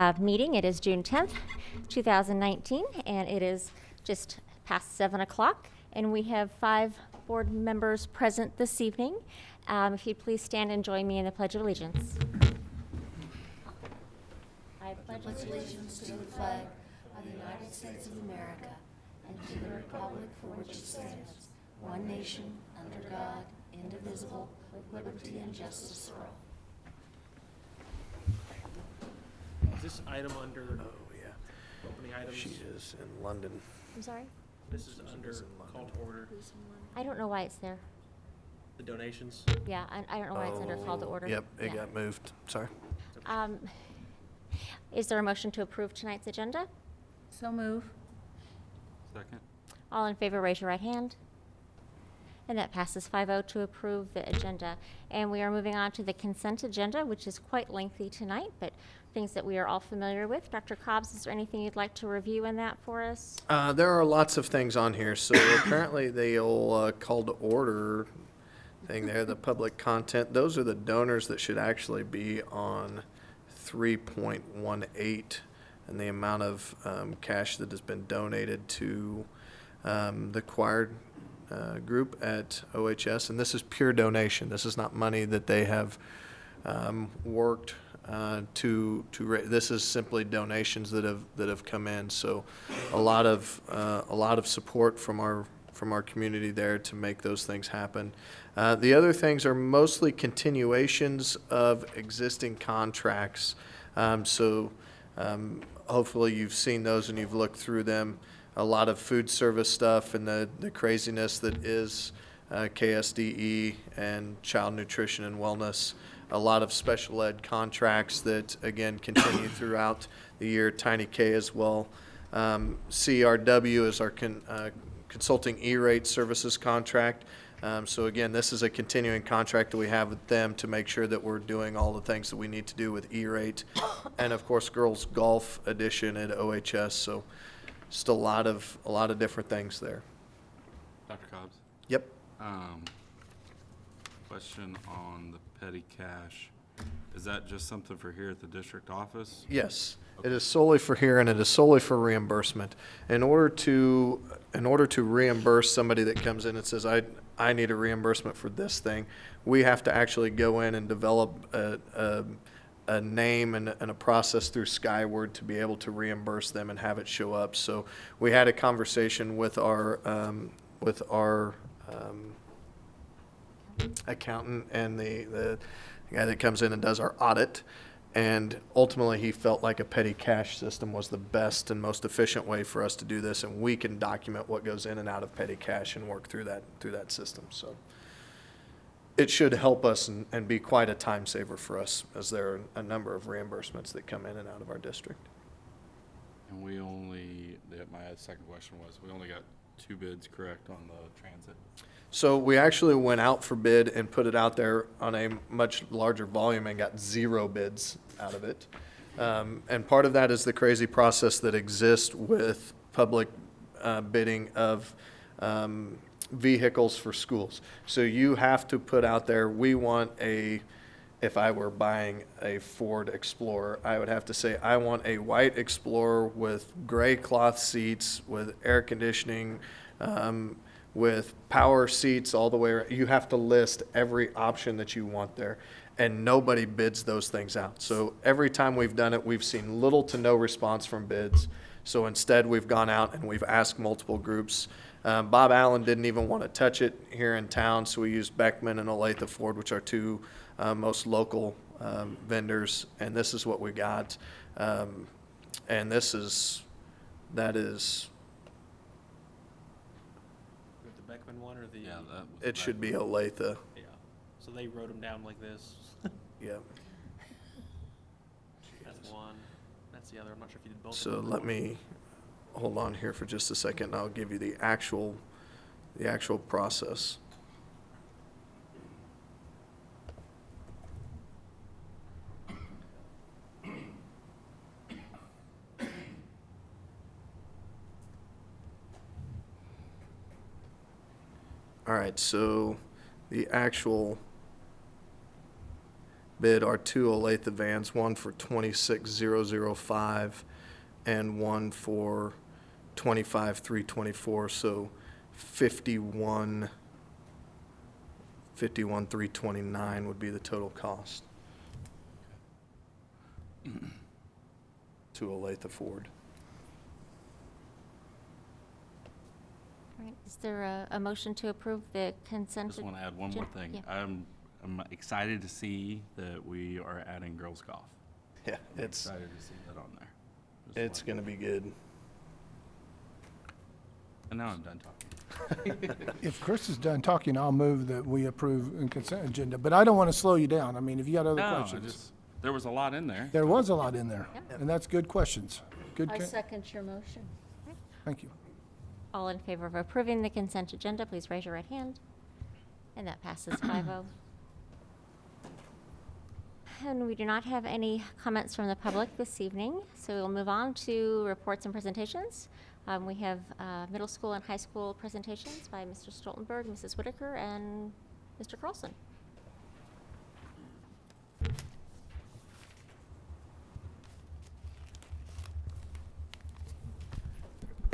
Meeting. It is June 10th, 2019, and it is just past 7 o'clock, and we have 5 board members present this evening. If you'd please stand and join me in the Pledge of Allegiance. I pledge allegiance to the flag of the United States of America and to the republic for which it stands, one nation, under God, indivisible, with liberty and justice for all. Is this item under opening items? She is in London. I'm sorry? This is under call to order. I don't know why it's there. The donations. Yeah, I don't know why it's under call to order. Yep, it Yeah. got moved. Sorry. Is there a motion to approve tonight's agenda? So move. Second. All in favor, raise your right hand. And that passes 5-0 to approve the agenda. And we are moving on to the consent agenda, which is quite lengthy tonight, but things that we are all familiar with. Dr. Cobbs, is there anything you'd like to review in that for us? There are lots of things on here. So apparently the old call to order thing there, the public content, those are the donors that should actually be on 3.18 and the amount of cash that has been donated to the choir group at OHS. And this is pure donation. This is not money that they have worked this is simply donations that have come in. So a lot of support from our community there to make those things happen. The other things are mostly continuations of existing contracts. Hopefully you've seen those and you've looked through them. A lot of food service stuff and the craziness that is KSDE and child nutrition and wellness. A lot of special ed contracts that, again, continue throughout the year. Tiny K as well. CRW is our consulting E-rate services contract. So again, this is a continuing contract that we have with them to make sure that we're doing all the things that we need to do with E-rate. And of course, girls golf edition at OHS. So just a lot of different things there. Dr. Cobbs? Yep. Question on the petty cash. Is that just something for here at the district office? Yes, it is solely for here, and it is solely for reimbursement. In order to reimburse somebody that comes in and says, I need a reimbursement for this thing, we have to actually go in and develop a name and a process through Skyward to be able to reimburse them and have it show up. So we had a conversation with our accountant and the guy that comes in and does our audit, and ultimately he felt like a petty cash system was the best and most efficient way for us to do this, and we can document what goes in and out of petty cash and work through that system. So it should help us and be quite a time saver for us, as there are a number of reimbursements that come in and out of our district. And my second question was, we only got 2 bids, correct, on the transit? So we actually went out for bid and put it out there on a much larger volume and got 0 bids out of it. And part of that is the crazy process that exists with public bidding of vehicles for schools. So you have to put out there, if I were buying a Ford Explorer, I would have to say, I want a white Explorer with gray cloth seats, with air conditioning, with power seats all the way around. You have to list every option that you want there, and nobody bids those things out. So every time we've done it, we've seen little to no response from bids. So instead, we've gone out and we've asked multiple groups. Bob Allen didn't even want to touch it here in town, so we used Beckman and Olathe Ford, which are 2 most local vendors, and this is what we got. And that is. The Beckman one or the? Yeah, that was It should be Olathe. Yeah. So they wrote them down like this. Yep. That's one. That's the other. I'm not sure if you did both. So of them. let me hold on here for just a second, and I'll give you the actual process. All right, so the actual bid are two Olathe vans, one for 26,005 and one for 25,324, so 51,329 would be the total cost to Olathe Ford. All right, is there a motion to approve the consent? Just want to add one more thing. Yeah. I'm excited to see that we are adding girls golf. Yeah, I'm it's excited to see that on there. going to be good. And now I'm done talking. If Chris is done talking, I'll move that we approve the consent agenda. But I don't want to slow you down. I mean, if you got other No, questions. there was a lot in there. There was a lot in there, Yeah. and that's good questions. Good, I ca- second your motion. thank you. All in favor of approving the consent agenda, please raise your right hand. And that passes 5-0. And we do not have any comments from the public this evening, so we'll move on to reports and presentations. We have middle school and high school presentations by Mr. Stoltenberg, Mrs. Whitaker, and Mr. Carlson.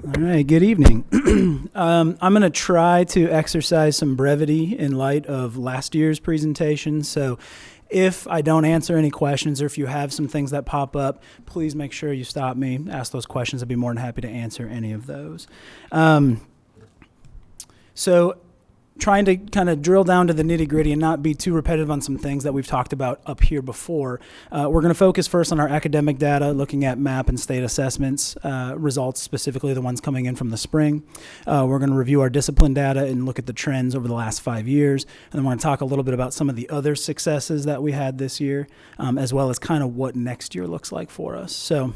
All right, good evening. I'm going to try to exercise some brevity in light of last year's presentation. So if I don't answer any questions or if you have some things that pop up, please make sure you stop me, ask those questions. I'd be more than happy to answer any of those. So trying to kind of drill down to the nitty gritty and not be too repetitive on some things that we've talked about up here before. We're going to focus first on our academic data, looking at MAP and state assessments results, specifically the ones coming in from the spring. We're going to review our discipline data and look at the trends over the last 5 years. And then we're going to talk a little bit about some of the other successes that we had this year, as well as kind of what next year looks like for us. So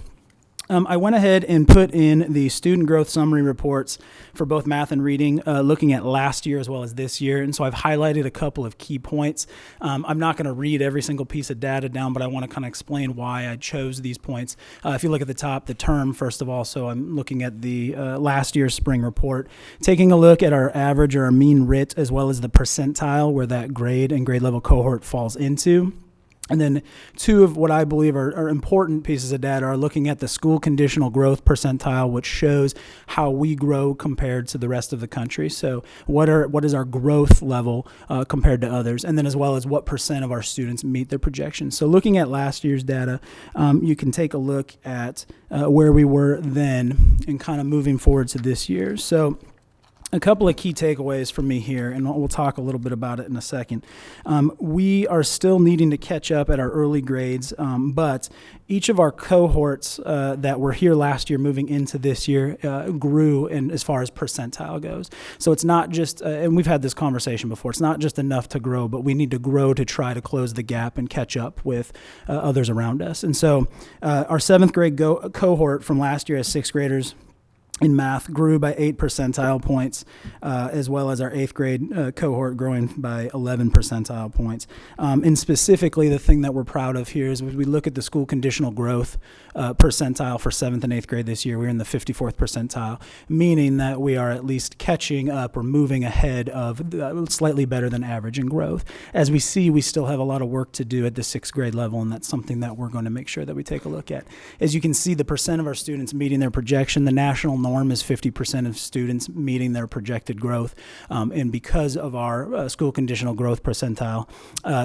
I went ahead and put in the student growth summary reports for both math and reading, looking at last year as well as this year. And so I've highlighted a couple of key points. I'm not going to read every single piece of data down, but I want to kind of explain why I chose these points. If you look at the top, the term, first of all, so I'm looking at the last year's spring report, taking a look at our average or our mean RIT, as well as the percentile where that grade and grade level cohort falls into. And then two of what I believe are important pieces of data are looking at the school conditional growth percentile, which shows how we grow compared to the rest of the country. So what is our growth level compared to others? And then as well as what percent of our students meet their projections. So looking at last year's data, you can take a look at where we were then and kind of moving forward to this year. So a couple of key takeaways for me here, and we'll talk a little bit about it in a second. We are still needing to catch up at our early grades, but each of our cohorts that were here last year moving into this year grew in as far as percentile goes. So it's not just, and we've had this conversation before, it's not just enough to grow, but we need to grow to try to close the gap and catch up with others around us. And so our seventh grade cohort from last year as sixth graders in math grew by 8 percentile points, as well as our eighth grade cohort growing by 11 percentile points. And specifically, the thing that we're proud of here is when we look at the school conditional growth percentile for seventh and eighth grade this year, we're in the 54th percentile, meaning that we are at least catching up or moving ahead of slightly better than average in growth. As we see, we still have a lot of work to do at the sixth grade level, and that's something that we're going to make sure that we take a look at. As you can see, the percent of our students meeting their projection, the national norm is 50% of students meeting their projected growth. And because of our school conditional growth percentile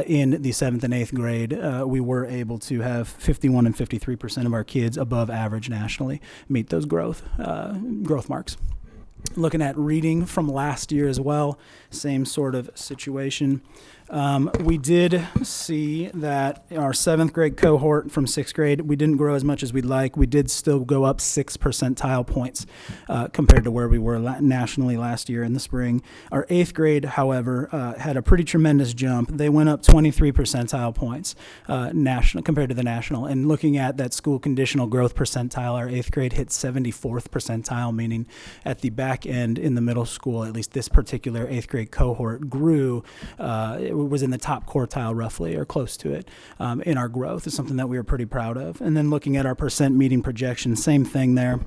in the seventh and eighth grade, we were able to have 51 and 53% of our kids above average nationally meet those growth marks. Looking at reading from last year as well, same sort of situation. We did see that our seventh grade cohort from sixth grade, we didn't grow as much as we'd like. We did still go up 6 percentile points compared to where we were nationally last year in the spring. Our eighth grade, however, had a pretty tremendous jump. They went up 23 percentile points national compared to the national. And looking at that school conditional growth percentile, our eighth grade hit 74th percentile, meaning at the back end in the middle school, at least this particular eighth grade cohort grew. It was in the top quartile roughly or close to it in our growth. Is something that we were pretty proud of. And then looking at our percent meeting projection, same thing there.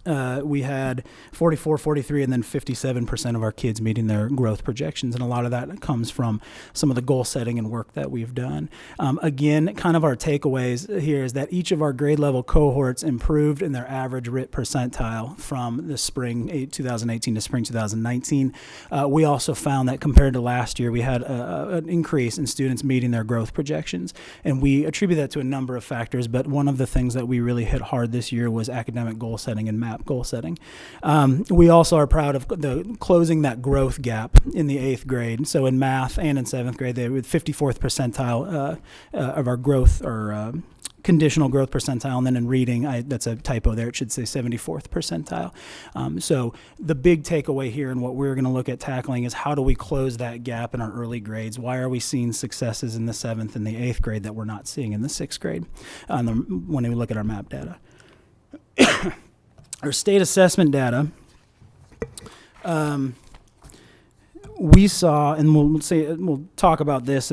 we had 44, 43, and then 57% of our kids meeting their growth projections. And a lot of that comes from some of the goal setting and work that we've done. Again, kind of our takeaways here is that each of our grade level cohorts improved in their average RIT percentile from the spring 2018 to spring 2019. We also found that compared to last year, we had an increase in students meeting their growth projections. And we attribute that to a number of factors, but one of the things that we really hit hard this year was academic goal setting and MAP goal setting. We also are proud of closing that growth gap in the 8th grade. So in math and in 7th grade, they were 54th percentile of our growth or conditional growth percentile, and then in reading, that's a typo there, it should say 74th percentile. So the big takeaway here and what we're going to look at tackling is how do we close that gap in our early grades? Why are we seeing successes in the 7th and the 8th grade that we're not seeing in the 6th grade when we look at our MAP data? Our state assessment data, we saw, and we'll talk about this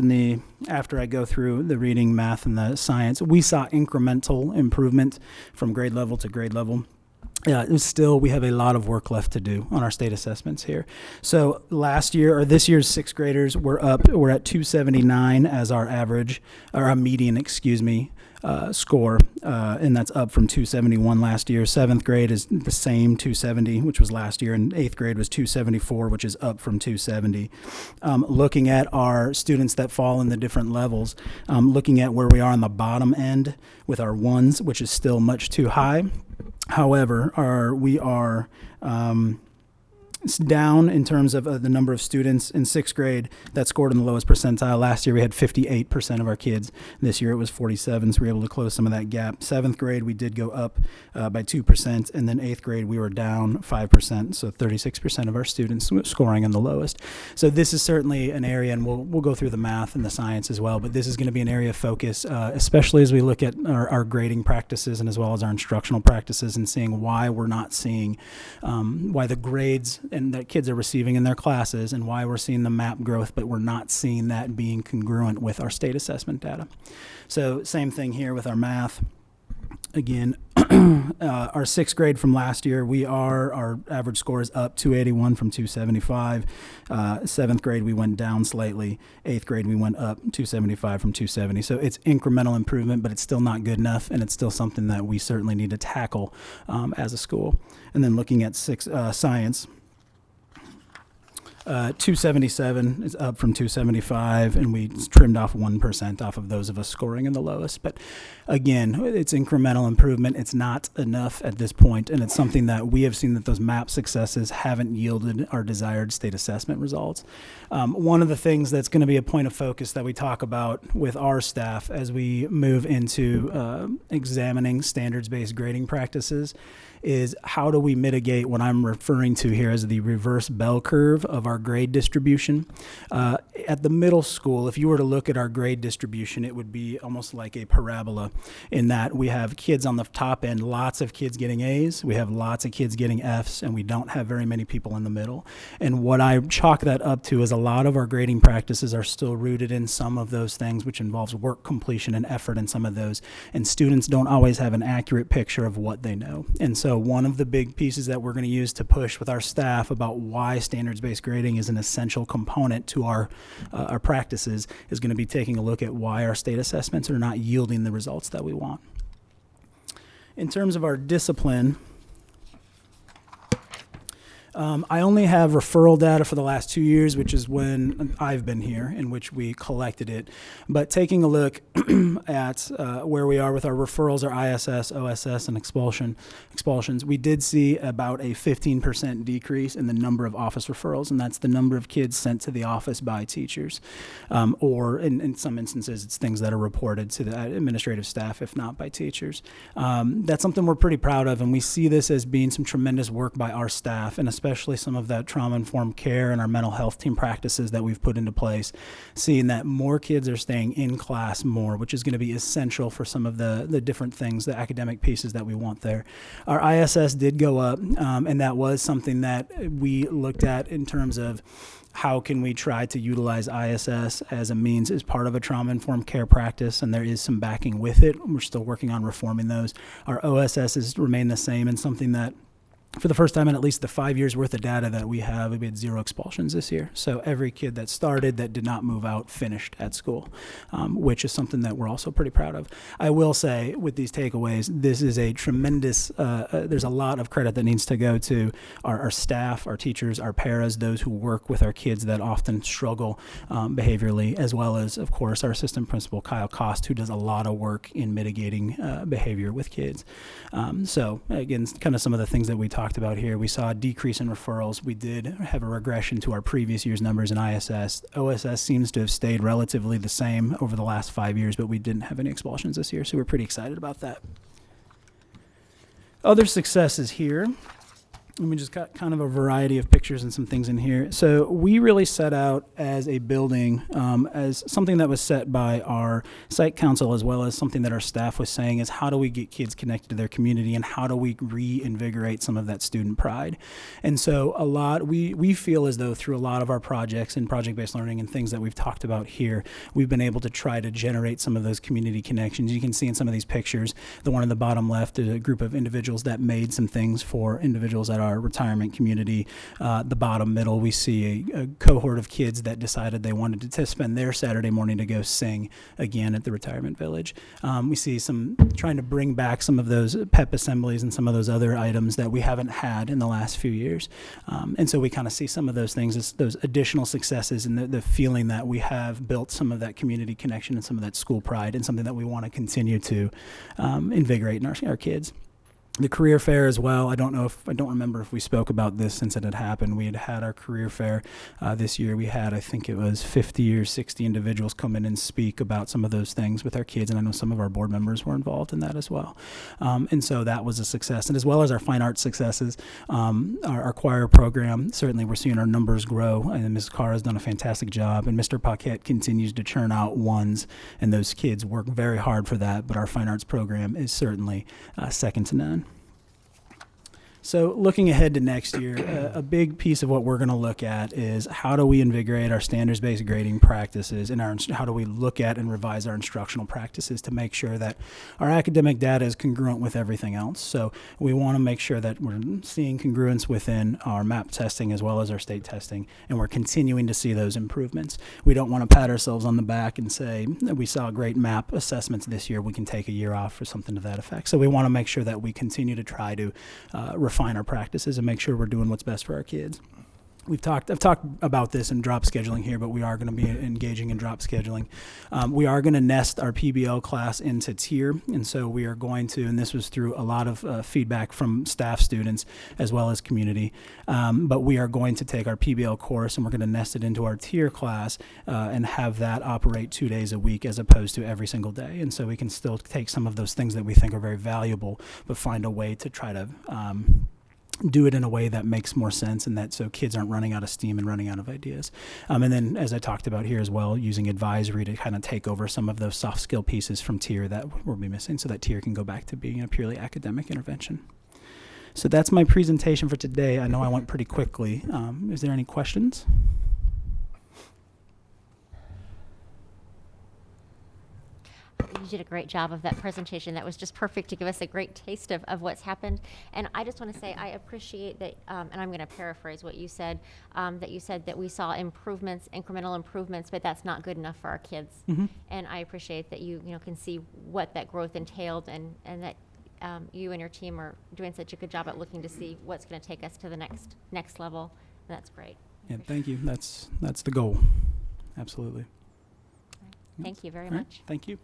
after I go through the reading, math, and the science. We saw incremental improvement from grade level to grade level. Still, we have a lot of work left to do on our state assessments here. So this year's 6th graders, we're at 279 as our average, or our median, score, and that's up from 271 last year. 7th grade is the same, 270, which was last year, and 8th grade was 274, which is up from 270. Looking at our students that fall in the different levels, looking at where we are on the bottom end with our 1s, which is still much too high. However, we are down in terms of the number of students in 6th grade that scored in the lowest percentile. Last year we had 58% of our kids. This year it was 47, so we were able to close some of that gap. 7th grade we did go up by 2%, and then 8th grade we were down 5%, so 36% of our students scoring in the lowest. So this is certainly an area, and we'll go through the math and the science as well, but this is going to be an area of focus, especially as we look at our grading practices and as well as our instructional practices, and seeing why we're not seeing, why the grades and that kids are receiving in their classes, and why we're seeing the MAP growth, but we're not seeing that being congruent with our state assessment data. So same thing here with our math. Again, our 6th grade from last year, our average score is up 281 from 275. 7th grade, we went down slightly. 8th grade, we went up 275 from 270. So it's incremental improvement, but it's still not good enough, and it's still something that we certainly need to tackle as a school. And then looking at science, 277 is up from 275, and we trimmed off 1% off of those of us scoring in the lowest. But again, it's incremental improvement. It's not enough at this point, and it's something that we have seen that those MAP successes haven't yielded our desired state assessment results. One of the things that's going to be a point of focus that we talk about with our staff as we move into examining standards-based grading practices is how do we mitigate what I'm referring to here as the reverse bell curve of our grade distribution. At the middle school, if you were to look at our grade distribution, it would be almost like a parabola in that we have kids on the top end, lots of kids getting A's, we have lots of kids getting F's, and we don't have very many people in the middle. And what I chalk that up to is a lot of our grading practices are still rooted in some of those things, which involves work completion and effort in some of those, and students don't always have an accurate picture of what they know. And so one of the big pieces that we're going to use to push with our staff about why standards-based grading is an essential component to our practices is going to be taking a look at why our state assessments are not yielding the results that we want. In terms of our discipline, I only have referral data for the last 2 years, which is when I've been here, in which we collected it. But taking a look at where we are with our referrals, our ISS, OSS, and expulsions, we did see about a 15% decrease in the number of office referrals, and that's the number of kids sent to the office by teachers. Or in some instances, it's things that are reported to the administrative staff, if not by teachers. That's something we're pretty proud of, and we see this as being some tremendous work by our staff, and especially some of that trauma-informed care and our mental health team practices that we've put into place, seeing that more kids are staying in class more, which is going to be essential for some of the different things, the academic pieces that we want there. Our ISS did go up, and that was something that we looked at in terms of how can we try to utilize ISS as a means as part of a trauma-informed care practice, and there is some backing with it. We're still working on reforming those. Our OSSs remain the same, and something that for the first time in at least the 5 years worth of data that we have, we had 0 expulsions this year. So every kid that started that did not move out finished at school, which is something that we're also pretty proud of. I will say with these takeaways, this is a tremendous, there's a lot of credit that needs to go to our staff, our teachers, our paras, those who work with our kids that often struggle behaviorally, as well as, of course, our assistant principal, Kyle Cost, who does a lot of work in mitigating behavior with kids. So again, kind of some of the things that we talked about here. We saw a decrease in referrals. We did have a regression to our previous year's numbers in ISS. OSS seems to have stayed relatively the same over the last 5 years, but we didn't have any expulsions this year, so we're pretty excited about that. Other successes here. And we just got kind of a variety of pictures and some things in here. So we really set out as a building, as something that was set by our site council, as well as something that our staff was saying, is how do we get kids connected to their community and how do we reinvigorate some of that student pride? And so we feel as though through a lot of our projects and project-based learning and things that we've talked about here, we've been able to try to generate some of those community connections. You can see in some of these pictures, the one in the bottom left is a group of individuals that made some things for individuals that are our retirement community. The bottom middle, we see a cohort of kids that decided they wanted to spend their Saturday morning to go sing again at the retirement village. We see some trying to bring back some of those pep assemblies and some of those other items that we haven't had in the last few years. And so we kind of see some of those things as those additional successes and the feeling that we have built some of that community connection and some of that school pride and something that we want to continue to invigorate in our kids. The career fair as well. I don't remember if we spoke about this since it had happened. We had our career fair this year. We had, I think it was 50 or 60 individuals come in and speak about some of those things with our kids, and I know some of our board members were involved in that as well. And so that was a success, and as well as our fine arts successes, our choir program, certainly we're seeing our numbers grow, and Ms. Carr has done a fantastic job, and Mr. Paquette continues to churn out ones, and those kids work very hard for that, but our fine arts program is certainly second to none. So looking ahead to next year, a big piece of what we're going to look at is how do we invigorate our standards-based grading practices and how do we look at and revise our instructional practices to make sure that our academic data is congruent with everything else. So we want to make sure that we're seeing congruence within our MAP testing as well as our state testing, and we're continuing to see those improvements. We don't want to pat ourselves on the back and say, we saw great MAP assessments this year, we can take a year off or something to that effect. So we want to make sure that we continue to try to refine our practices and make sure we're doing what's best for our kids. I've talked about this in drop scheduling here, but we are going to be engaging in drop scheduling. We are going to nest our PBL class into tier, and so we are going to, and this was through a lot of feedback from staff, students, as well as community, but we are going to take our PBL course and we're going to nest it into our tier class and have that operate 2 days a week as opposed to every single day. And so we can still take some of those things that we think are very valuable, but find a way to try to do it in a way that makes more sense and that so kids aren't running out of steam and running out of ideas. And then, as I talked about here as well, using advisory to kind of take over some of those soft skill pieces from tier that we'll be missing so that tier can go back to being a purely academic intervention. So that's my presentation for today. I know I went pretty quickly. Is there any questions? You did a great job of that presentation. That was just perfect to give us a great taste of what's happened. And I just want to say I appreciate that, and I'm going to paraphrase what you said, that we saw improvements, incremental improvements, but that's not good enough for our kids. Mm-hmm. And I appreciate that you can see what that growth entailed and that you and your team are doing such a good job at looking to see what's going to take us to the next level. And that's great. Yeah, thank you. That's the goal. Absolutely. Thank you very All right. much. Thank you.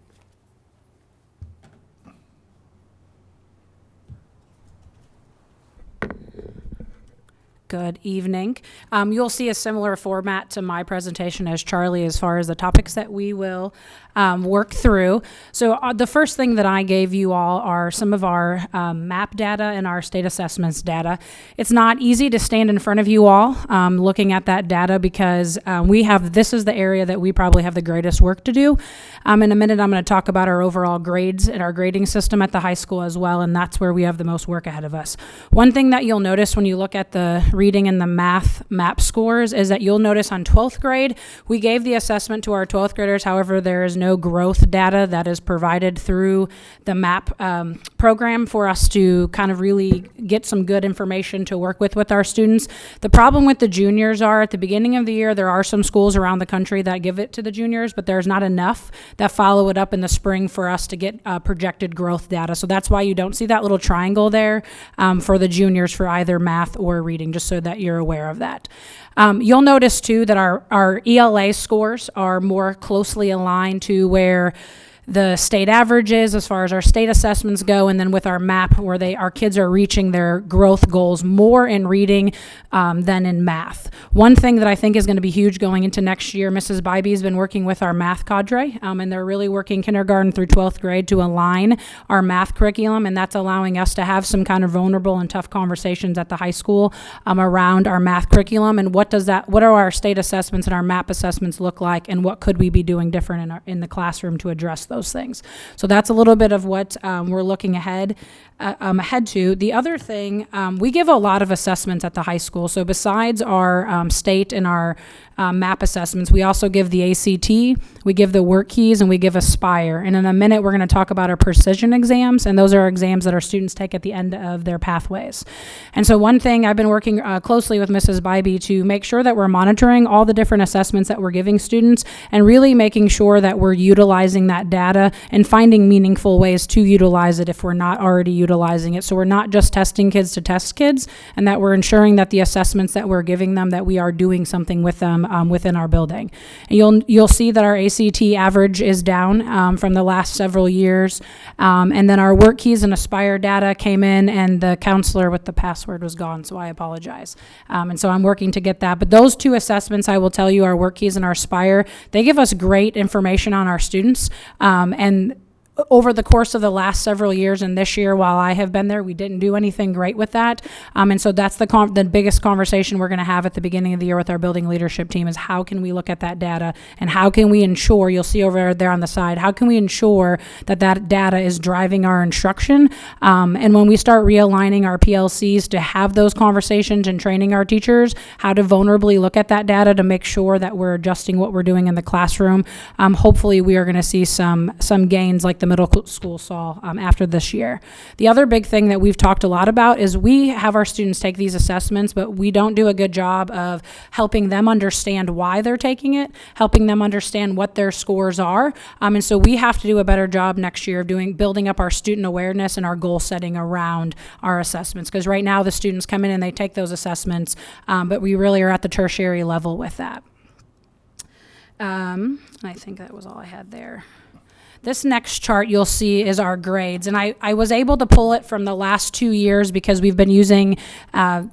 Good evening. You'll see a similar format to my presentation as Charlie as far as the topics that we will work through. So the first thing that I gave you all are some of our MAP data and our state assessments data. It's not easy to stand in front of you all looking at that data because this is the area that we probably have the greatest work to do. In a minute, I'm going to talk about our overall grades and our grading system at the high school as well, and that's where we have the most work ahead of us. One thing that you'll notice when you look at the reading and the math MAP scores is that you'll notice on 12th grade, we gave the assessment to our 12th graders. However, there is no growth data that is provided through the MAP program for us to kind of really get some good information to work with our students. The problem with the juniors are at the beginning of the year, there are some schools around the country that give it to the juniors, but there's not enough that follow it up in the spring for us to get projected growth data. So that's why you don't see that little triangle there for the juniors for either math or reading, just so that you're aware of that. You'll notice too that our ELA scores are more closely aligned to where the state averages as far as our state assessments go, and then with our MAP where our kids are reaching their growth goals more in reading than in math. One thing that I think is going to be huge going into next year, Mrs. Bybee's been working with our math cadre, and they're really working kindergarten through 12th grade to align our math curriculum, and that's allowing us to have some kind of vulnerable and tough conversations at the high school around our math curriculum and what are our state assessments and our MAP assessments look like, and what could we be doing different in the classroom to address those things. So that's a little bit of what we're looking ahead to. The other thing, we give a lot of assessments at the high school. So besides our state and our MAP assessments, we also give the ACT, we give the work keys, and we give Aspire. And in a minute, we're going to talk about our precision exams, and those are exams that our students take at the end of their pathways. And so one thing, I've been working closely with Mrs. Bybee to make sure that we're monitoring all the different assessments that we're giving students and really making sure that we're utilizing that data and finding meaningful ways to utilize it if we're not already utilizing it. So we're not just testing kids to test kids, and that we're ensuring that the assessments that we're giving them, that we are doing something with them within our building. And you'll see that our ACT average is down from the last several years. And then our work keys and Aspire data came in, and the counselor with the password was gone, so I apologize. And so I'm working to get that. But those two assessments, I will tell you, our work keys and our Aspire, they give us great information on our students. And over the course of the last several years and this year while I have been there, we didn't do anything great with that. And so that's the biggest conversation we're going to have at the beginning of the year with our building leadership team is how can we look at that data and how can we ensure, you'll see over there on the side, how can we ensure that that data is driving our instruction? And when we start realigning our PLCs to have those conversations and training our teachers how to vulnerably look at that data to make sure that we're adjusting what we're doing in the classroom, hopefully we are going to see some gains like the middle school saw after this year. The other big thing that we've talked a lot about is we have our students take these assessments, but we don't do a good job of helping them understand why they're taking it, helping them understand what their scores are. And so we have to do a better job next year of building up our student awareness and our goal setting around our assessments. Because right now the students come in and they take those assessments, but we really are at the tertiary level with that. I think that was all I had there. This next chart you'll see is our grades, and I was able to pull it from the last 2 years because we've been using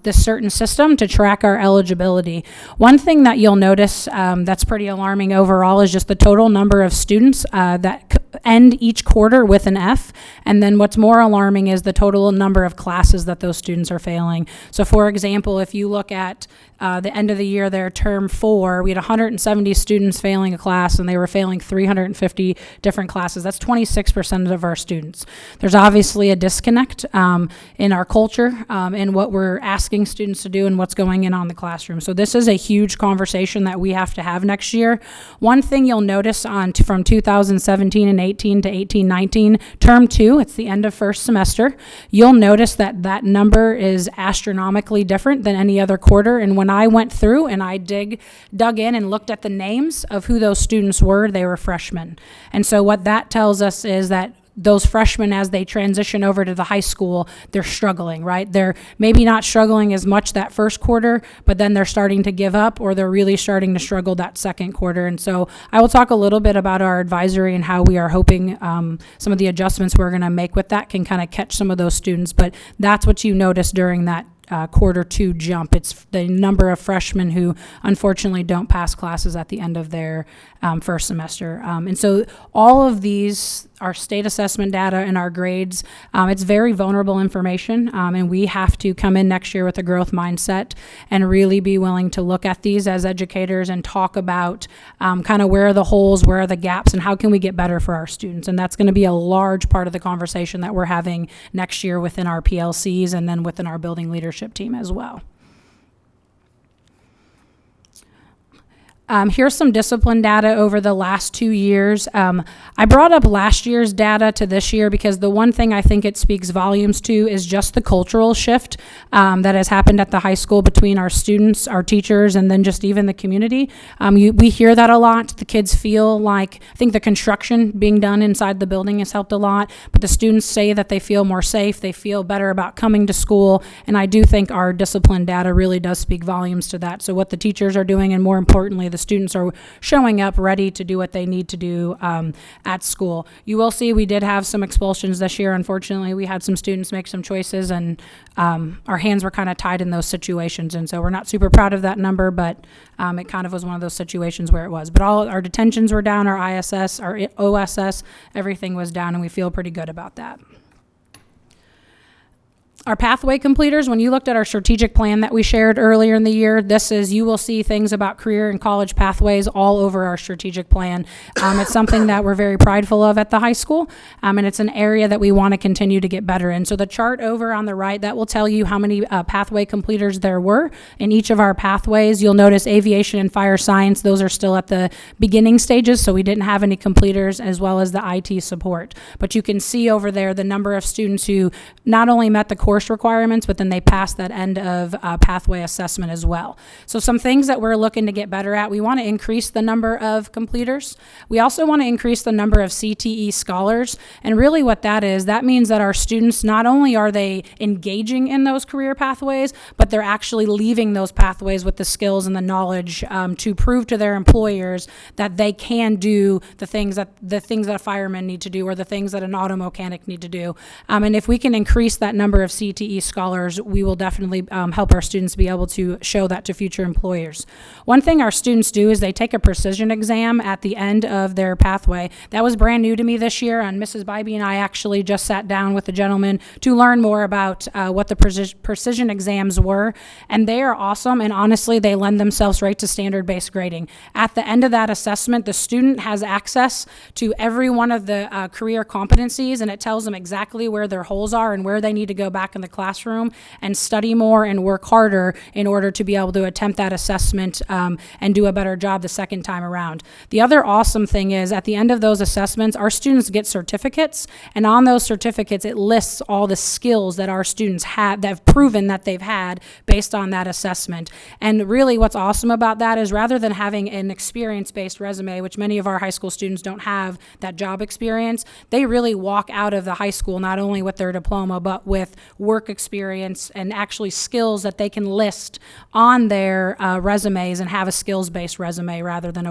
this certain system to track our eligibility. One thing that you'll notice that's pretty alarming overall is just the total number of students that end each quarter with an F, and then what's more alarming is the total number of classes that those students are failing. So for example, if you look at the end of the year there, term 4, we had 170 students failing a class, and they were failing 350 different classes. That's 26% of our students. There's obviously a disconnect in our culture in what we're asking students to do and what's going in the classroom. So this is a huge conversation that we have to have next year. One thing you'll notice from 2017 and 18 to 18-19, term 2, it's the end of first semester, you'll notice that that number is astronomically different than any other quarter. And when I went through and I dug in and looked at the names of who those students were, they were freshmen. And so what that tells us is that those freshmen, as they transition over to the high school, they're struggling, right? They're maybe not struggling as much that first quarter, but then they're starting to give up, or they're really starting to struggle that second quarter. And so I will talk a little bit about our advisory and how we are hoping some of the adjustments we're going to make with that can kind of catch some of those students. But that's what you notice during that quarter 2 jump. It's the number of freshmen who unfortunately don't pass classes at the end of their first semester. And so all of these, our state assessment data and our grades, it's very vulnerable information, and we have to come in next year with a growth mindset and really be willing to look at these as educators and talk about kind of where are the holes, where are the gaps, and how can we get better for our students. And that's going to be a large part of the conversation that we're having next year within our PLCs and then within our building leadership team as well. Here's some discipline data over the last 2 years. I brought up last year's data to this year because the one thing I think it speaks volumes to is just the cultural shift that has happened at the high school between our students, our teachers, and then just even the community. We hear that a lot. The kids feel like, I think the construction being done inside the building has helped a lot, but the students say that they feel more safe, they feel better about coming to school, and I do think our discipline data really does speak volumes to that. So what the teachers are doing, and more importantly, the students are showing up ready to do what they need to do at school. You will see we did have some expulsions this year. Unfortunately, we had some students make some choices, and our hands were kind of tied in those situations, and so we're not super proud of that number, but it kind of was one of those situations where it was. But all our detentions were down, our ISS, our OSS, everything was down, and we feel pretty good about that. Our pathway completers, when you looked at our strategic plan that we shared earlier in the year, you will see things about career and college pathways all over our strategic plan. It's something that we're very prideful of at the high school, and it's an area that we want to continue to get better in. So the chart over on the right, that will tell you how many pathway completers there were in each of our pathways. You'll notice aviation and fire science, those are still at the beginning stages, so we didn't have any completers, as well as the IT support. But you can see over there the number of students who not only met the course requirements, but then they pass that end of pathway assessment as well. So some things that we're looking to get better at, we want to increase the number of completers. We also want to increase the number of CTE scholars. And really what that is, that means that our students, not only are they engaging in those career pathways, but they're actually leaving those pathways with the skills and the knowledge to prove to their employers that they can do the things that a fireman need to do, or the things that an auto mechanic need to do. And if we can increase that number of CTE scholars, we will definitely help our students be able to show that to future employers. One thing our students do is they take a precision exam at the end of their pathway. That was brand new to me this year, and Mrs. Bybee and I actually just sat down with a gentleman to learn more about what the precision exams were, and they are awesome, and honestly, they lend themselves right to standard-based grading. At the end of that assessment, the student has access to every one of the career competencies, and it tells them exactly where their holes are and where they need to go back in the classroom and study more and work harder in order to be able to attempt that assessment and do a better job the second time around. The other awesome thing is at the end of those assessments, our students get certificates, and on those certificates, it lists all the skills that our students have that have proven that they've had based on that assessment. And really what's awesome about that is rather than having an experience-based resume, which many of our high school students don't have that job experience, they really walk out of the high school not only with their diploma, but with work experience and actually skills that they can list on their resumes and have a skills-based resume rather than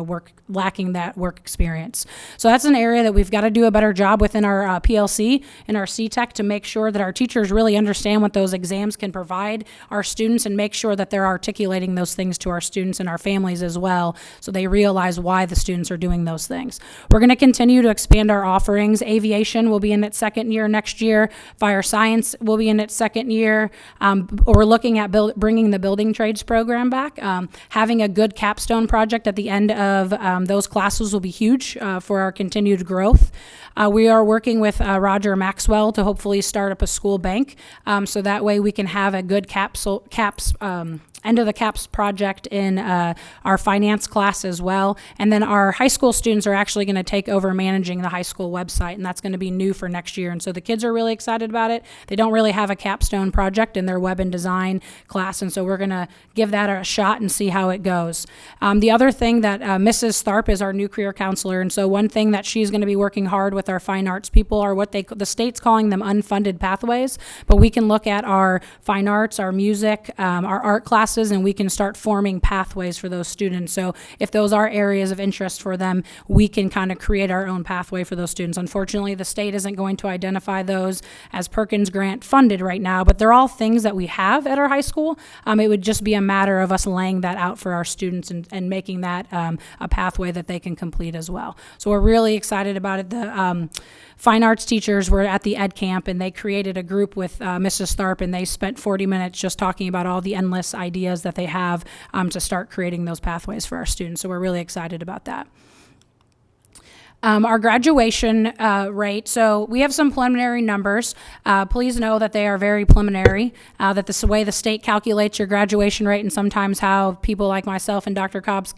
lacking that work experience. So that's an area that we've got to do a better job within our PLC and our CTEC to make sure that our teachers really understand what those exams can provide our students and make sure that they're articulating those things to our students and our families as well, so they realize why the students are doing those things. We're going to continue to expand our offerings. Aviation will be in its second year next year. Fire science will be in its second year. We're looking at bringing the building trades program back. Having a good capstone project at the end of those classes will be huge for our continued growth. We are working with Roger Maxwell to hopefully start up a school bank, so that way we can have a good end of the CAPS project in our finance class as well. And then our high school students are actually going to take over managing the high school website, and that's going to be new for next year. And so the kids are really excited about it. They don't really have a capstone project in their web and design class, and so we're going to give that a shot and see how it goes. The other thing that Mrs. Tharp is our new career counselor, and so one thing that she's going to be working hard with our fine arts people are what the state's calling them unfunded pathways, but we can look at our fine arts, our music, our art classes, and we can start forming pathways for those students. So if those are areas of interest for them, we can kind of create our own pathway for those students. Unfortunately, the state isn't going to identify those as Perkins Grant funded right now, but they're all things that we have at our high school. It would just be a matter of us laying that out for our students and making that a pathway that they can complete as well. So we're really excited about it. The fine arts teachers were at the Ed Camp, and they created a group with Mrs. Tharp, and they spent 40 minutes just talking about all the endless ideas that they have to start creating those pathways for our students. So we're really excited about that. Our graduation rate, so we have some preliminary numbers. Please know that they are very preliminary, that the way the state calculates your graduation rate and sometimes how people like myself and Dr. Cobbs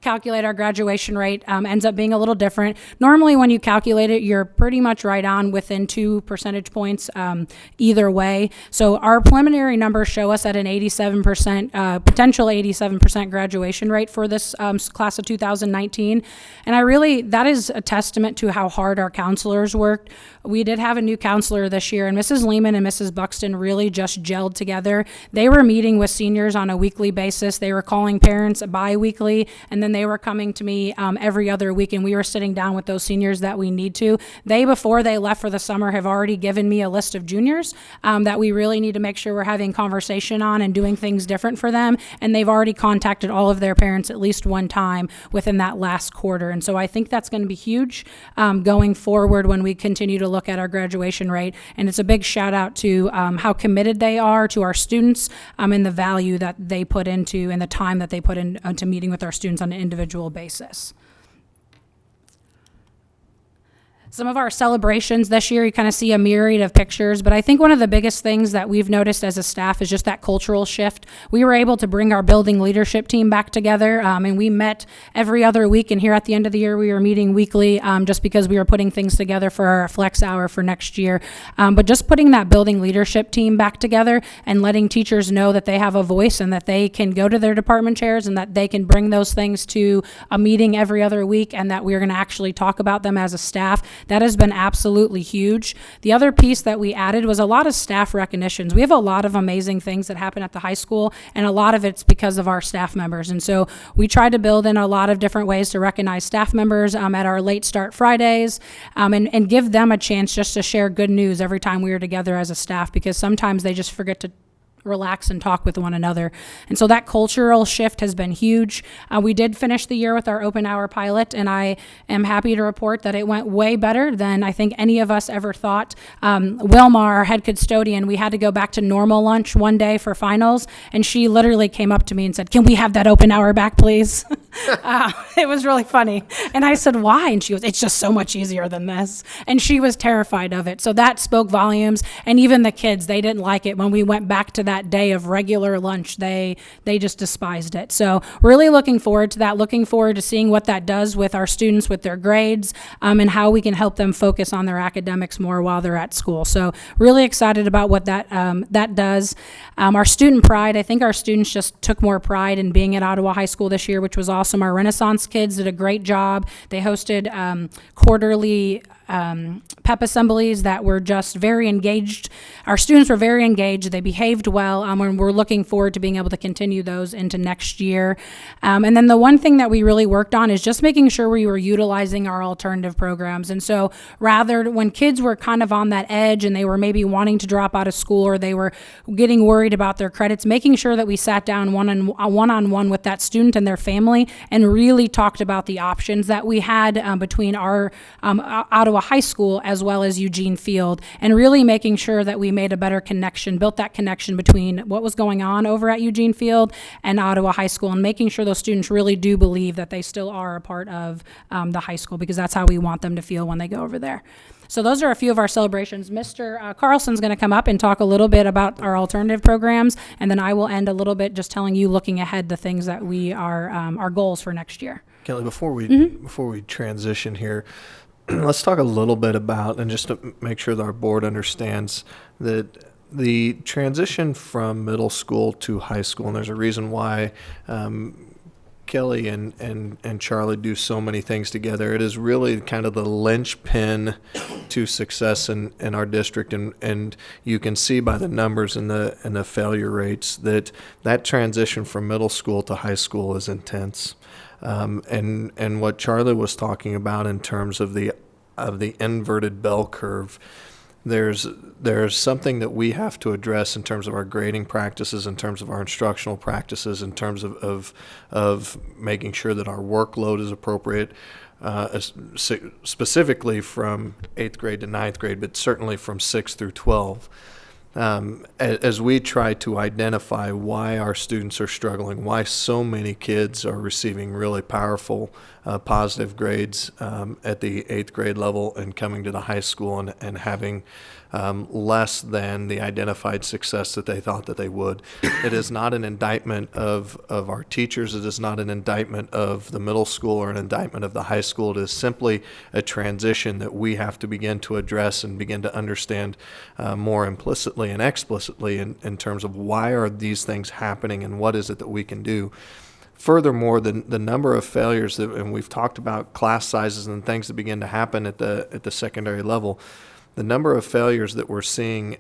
calculate our graduation rate ends up being a little different. Normally when you calculate it, you're pretty much right on within 2 percentage points either way. So our preliminary numbers show us at an 87%, potential 87% graduation rate for this class of 2019. And that is a testament to how hard our counselors worked. We did have a new counselor this year, and Mrs. Lehman and Mrs. Buxton really just gelled together. They were meeting with seniors on a weekly basis. They were calling parents bi-weekly, and then they were coming to me every other week, and we were sitting down with those seniors that we need to. They, before they left for the summer, have already given me a list of juniors that we really need to make sure we're having conversation on and doing things different for them, and they've already contacted all of their parents at least one time within that last quarter. And so I think that's going to be huge going forward when we continue to look at our graduation rate. And it's a big shout out to how committed they are to our students and the value that they put into and the time that they put into meeting with our students on an individual basis. Some of our celebrations this year, you kind of see a myriad of pictures, but I think one of the biggest things that we've noticed as a staff is just that cultural shift. We were able to bring our building leadership team back together, and we met every other week, and here at the end of the year, we were meeting weekly just because we were putting things together for our flex hour for next year. But just putting that building leadership team back together and letting teachers know that they have a voice and that they can go to their department chairs and that they can bring those things to a meeting every other week and that we're going to actually talk about them as a staff. That has been absolutely huge. The other piece that we added was a lot of staff recognitions. We have a lot of amazing things that happen at the high school, and a lot of it's because of our staff members. And so we try to build in a lot of different ways to recognize staff members at our late start Fridays and give them a chance just to share good news every time we are together as a staff, because sometimes they just forget to relax and talk with one another. And so that cultural shift has been huge. We did finish the year with our open hour pilot, and I am happy to report that it went way better than I think any of us ever thought. Wilma, our head custodian, we had to go back to normal lunch one day for finals, and she literally came up to me and said, "Can we have that open hour back, please?" It was really funny. And I said, "Why?" And she goes, "It's just so much easier than this." And she was terrified of it. So that spoke volumes. And even the kids, they didn't like it when we went back to that day of regular lunch. They just despised it. So really looking forward to that, looking forward to seeing what that does with our students, with their grades, and how we can help them focus on their academics more while they're at school. So really excited about what that does. Our student pride, I think our students just took more pride in being at Ottawa High School this year, which was awesome. Our Renaissance kids did a great job. They hosted quarterly pep assemblies that were just very engaged. Our students were very engaged. They behaved well, and we're looking forward to being able to continue those into next year. And then the one thing that we really worked on is just making sure we were utilizing our alternative programs. And so rather, when kids were kind of on that edge and they were maybe wanting to drop out of school or they were getting worried about their credits, making sure that we sat down one-on-one with that student and their family and really talked about the options that we had between our Ottawa High School as well as Eugene Field, and really making sure that we made a better connection, built that connection between what was going on over at Eugene Field and Ottawa High School, and making sure those students really do believe that they still are a part of the high school, because that's how we want them to feel when they go over there. So those are a few of our celebrations. Mr. Carlson's going to come up and talk a little bit about our alternative programs, and then I will end a little bit just telling you, looking ahead, the things that we are our goals for next year. Kelly, before we transition here, let's talk a little bit about, and just to make sure that our board understands, that the transition from middle school to high school, and there's a reason why Kelly and Charlie do so many things together. It is really kind of the linchpin to success in our district, and you can see by the numbers and the failure rates that transition from middle school to high school is intense. And what Charlie was talking about in terms of the inverted bell curve, there's something that we have to address in terms of our grading practices, in terms of our instructional practices, in terms of making sure that our workload is appropriate, specifically from 8th grade to 9th grade, but certainly from 6 through 12. As we try to identify why our students are struggling, why so many kids are receiving really powerful positive grades at the 8th grade level and coming to the high school and having less than the identified success that they thought that they would. It is not an indictment of our teachers. It is not an indictment of the middle school or an indictment of the high school. It is simply a transition that we have to begin to address and begin to understand more implicitly and explicitly in terms of why are these things happening and what is it that we can do. Furthermore, the number of failures that, and we've talked about class sizes and things that begin to happen at the secondary level, the number of failures that we're seeing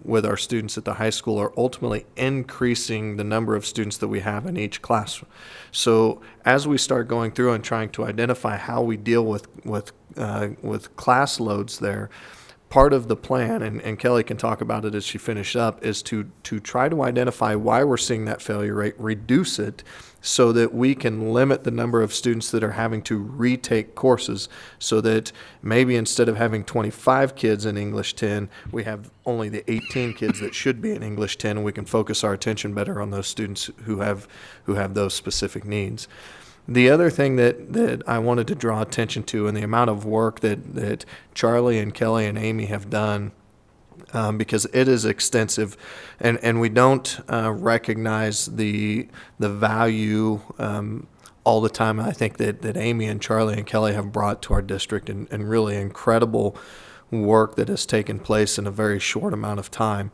with our students at the high school are ultimately increasing the number of students that we have in each class. So as we start going through and trying to identify how we deal with class loads there, part of the plan, and Kelly can talk about it as she finishes up, is to try to identify why we're seeing that failure rate, reduce it, so that we can limit the number of students that are having to retake courses, so that maybe instead of having 25 kids in English 10, we have only the 18 kids that should be in English 10, and we can focus our attention better on those students who have those specific needs. The other thing that I wanted to draw attention to, and the amount of work that Charlie and Kelly and Amy have done, because it is extensive, and we don't recognize the value all the time. I think that Amy and Charlie and Kelly have brought to our district, and really incredible work that has taken place in a very short amount of time.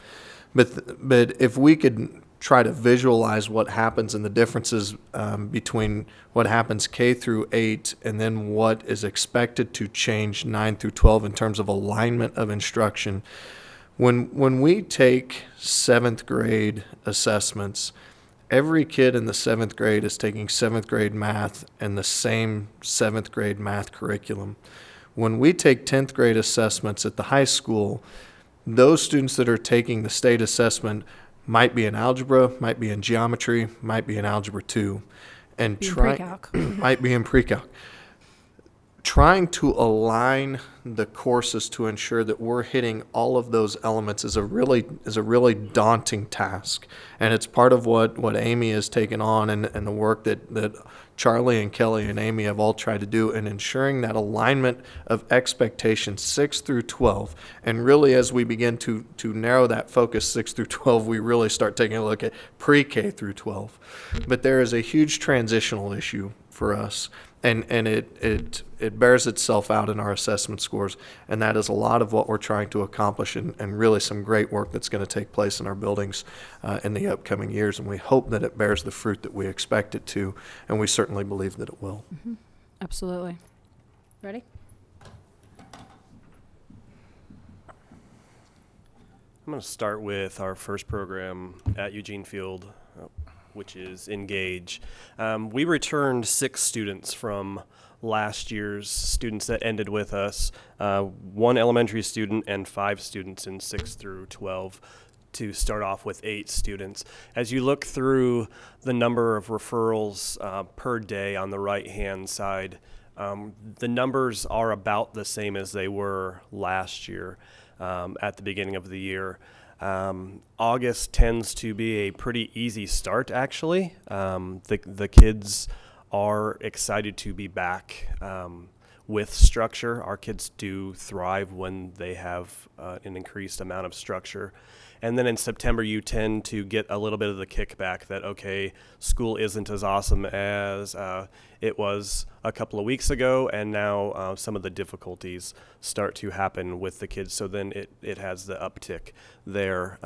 But if we could try to visualize what happens and the differences between what happens K through 8 and then what is expected to change 9 through 12 in terms of alignment of instruction. When we take 7th grade assessments, every kid in the 7th grade is taking 7th grade math and the same 7th grade math curriculum. When we take 10th grade assessments at the high school, those students that are taking the state assessment might be in algebra, might be in geometry, might be in algebra 2, and might be in pre-calc. Trying to align the courses to ensure that we're hitting all of those elements is a really daunting task, and it's part of what Amy has taken on and the work that Charlie and Kelly and Amy have all tried to do in ensuring that alignment of expectations 6 through 12. And really, as we begin to narrow that focus 6 through 12, we really start taking a look at pre-K through 12. But there is a huge transitional issue for us, and it bears itself out in our assessment scores, and that is a lot of what we're trying to accomplish, and really some great work that's going to take place in our buildings in the upcoming years, and we hope that it bears the fruit that we expect it to, and we certainly believe that it will. Mm-hmm. Absolutely. Ready? I'm going to start with our first program at Eugene Field, which is Engage. We returned 6 students from last year's students that ended with us, 1 elementary student and 5 students in 6 through 12 to start off with 8 students. As you look through the number of referrals per day on the right-hand side, the numbers are about the same as they were last year at the beginning of the year. August tends to be a pretty easy start, actually. The kids are excited to be back with structure. Our kids do thrive when they have an increased amount of structure. And then in September, you tend to get a little bit of the kickback that, okay, school isn't as awesome as it was a couple of weeks ago, and now some of the difficulties start to happen with the kids. So then it has the uptick there.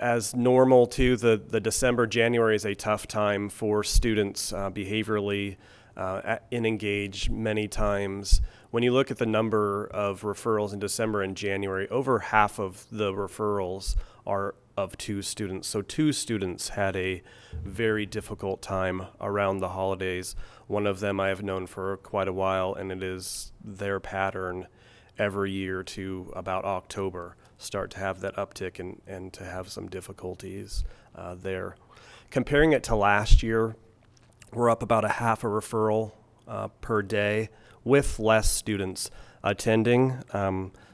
As normal, too, the December, January is a tough time for students behaviorally in Engage many times. When you look at the number of referrals in December and January, over half of the referrals are of 2 students. So 2 students had a very difficult time around the holidays. One of them I have known for quite a while, and it is their pattern every year to about October start to have that uptick and to have some difficulties there. Comparing it to last year, we're up about a half a referral per day with less students attending.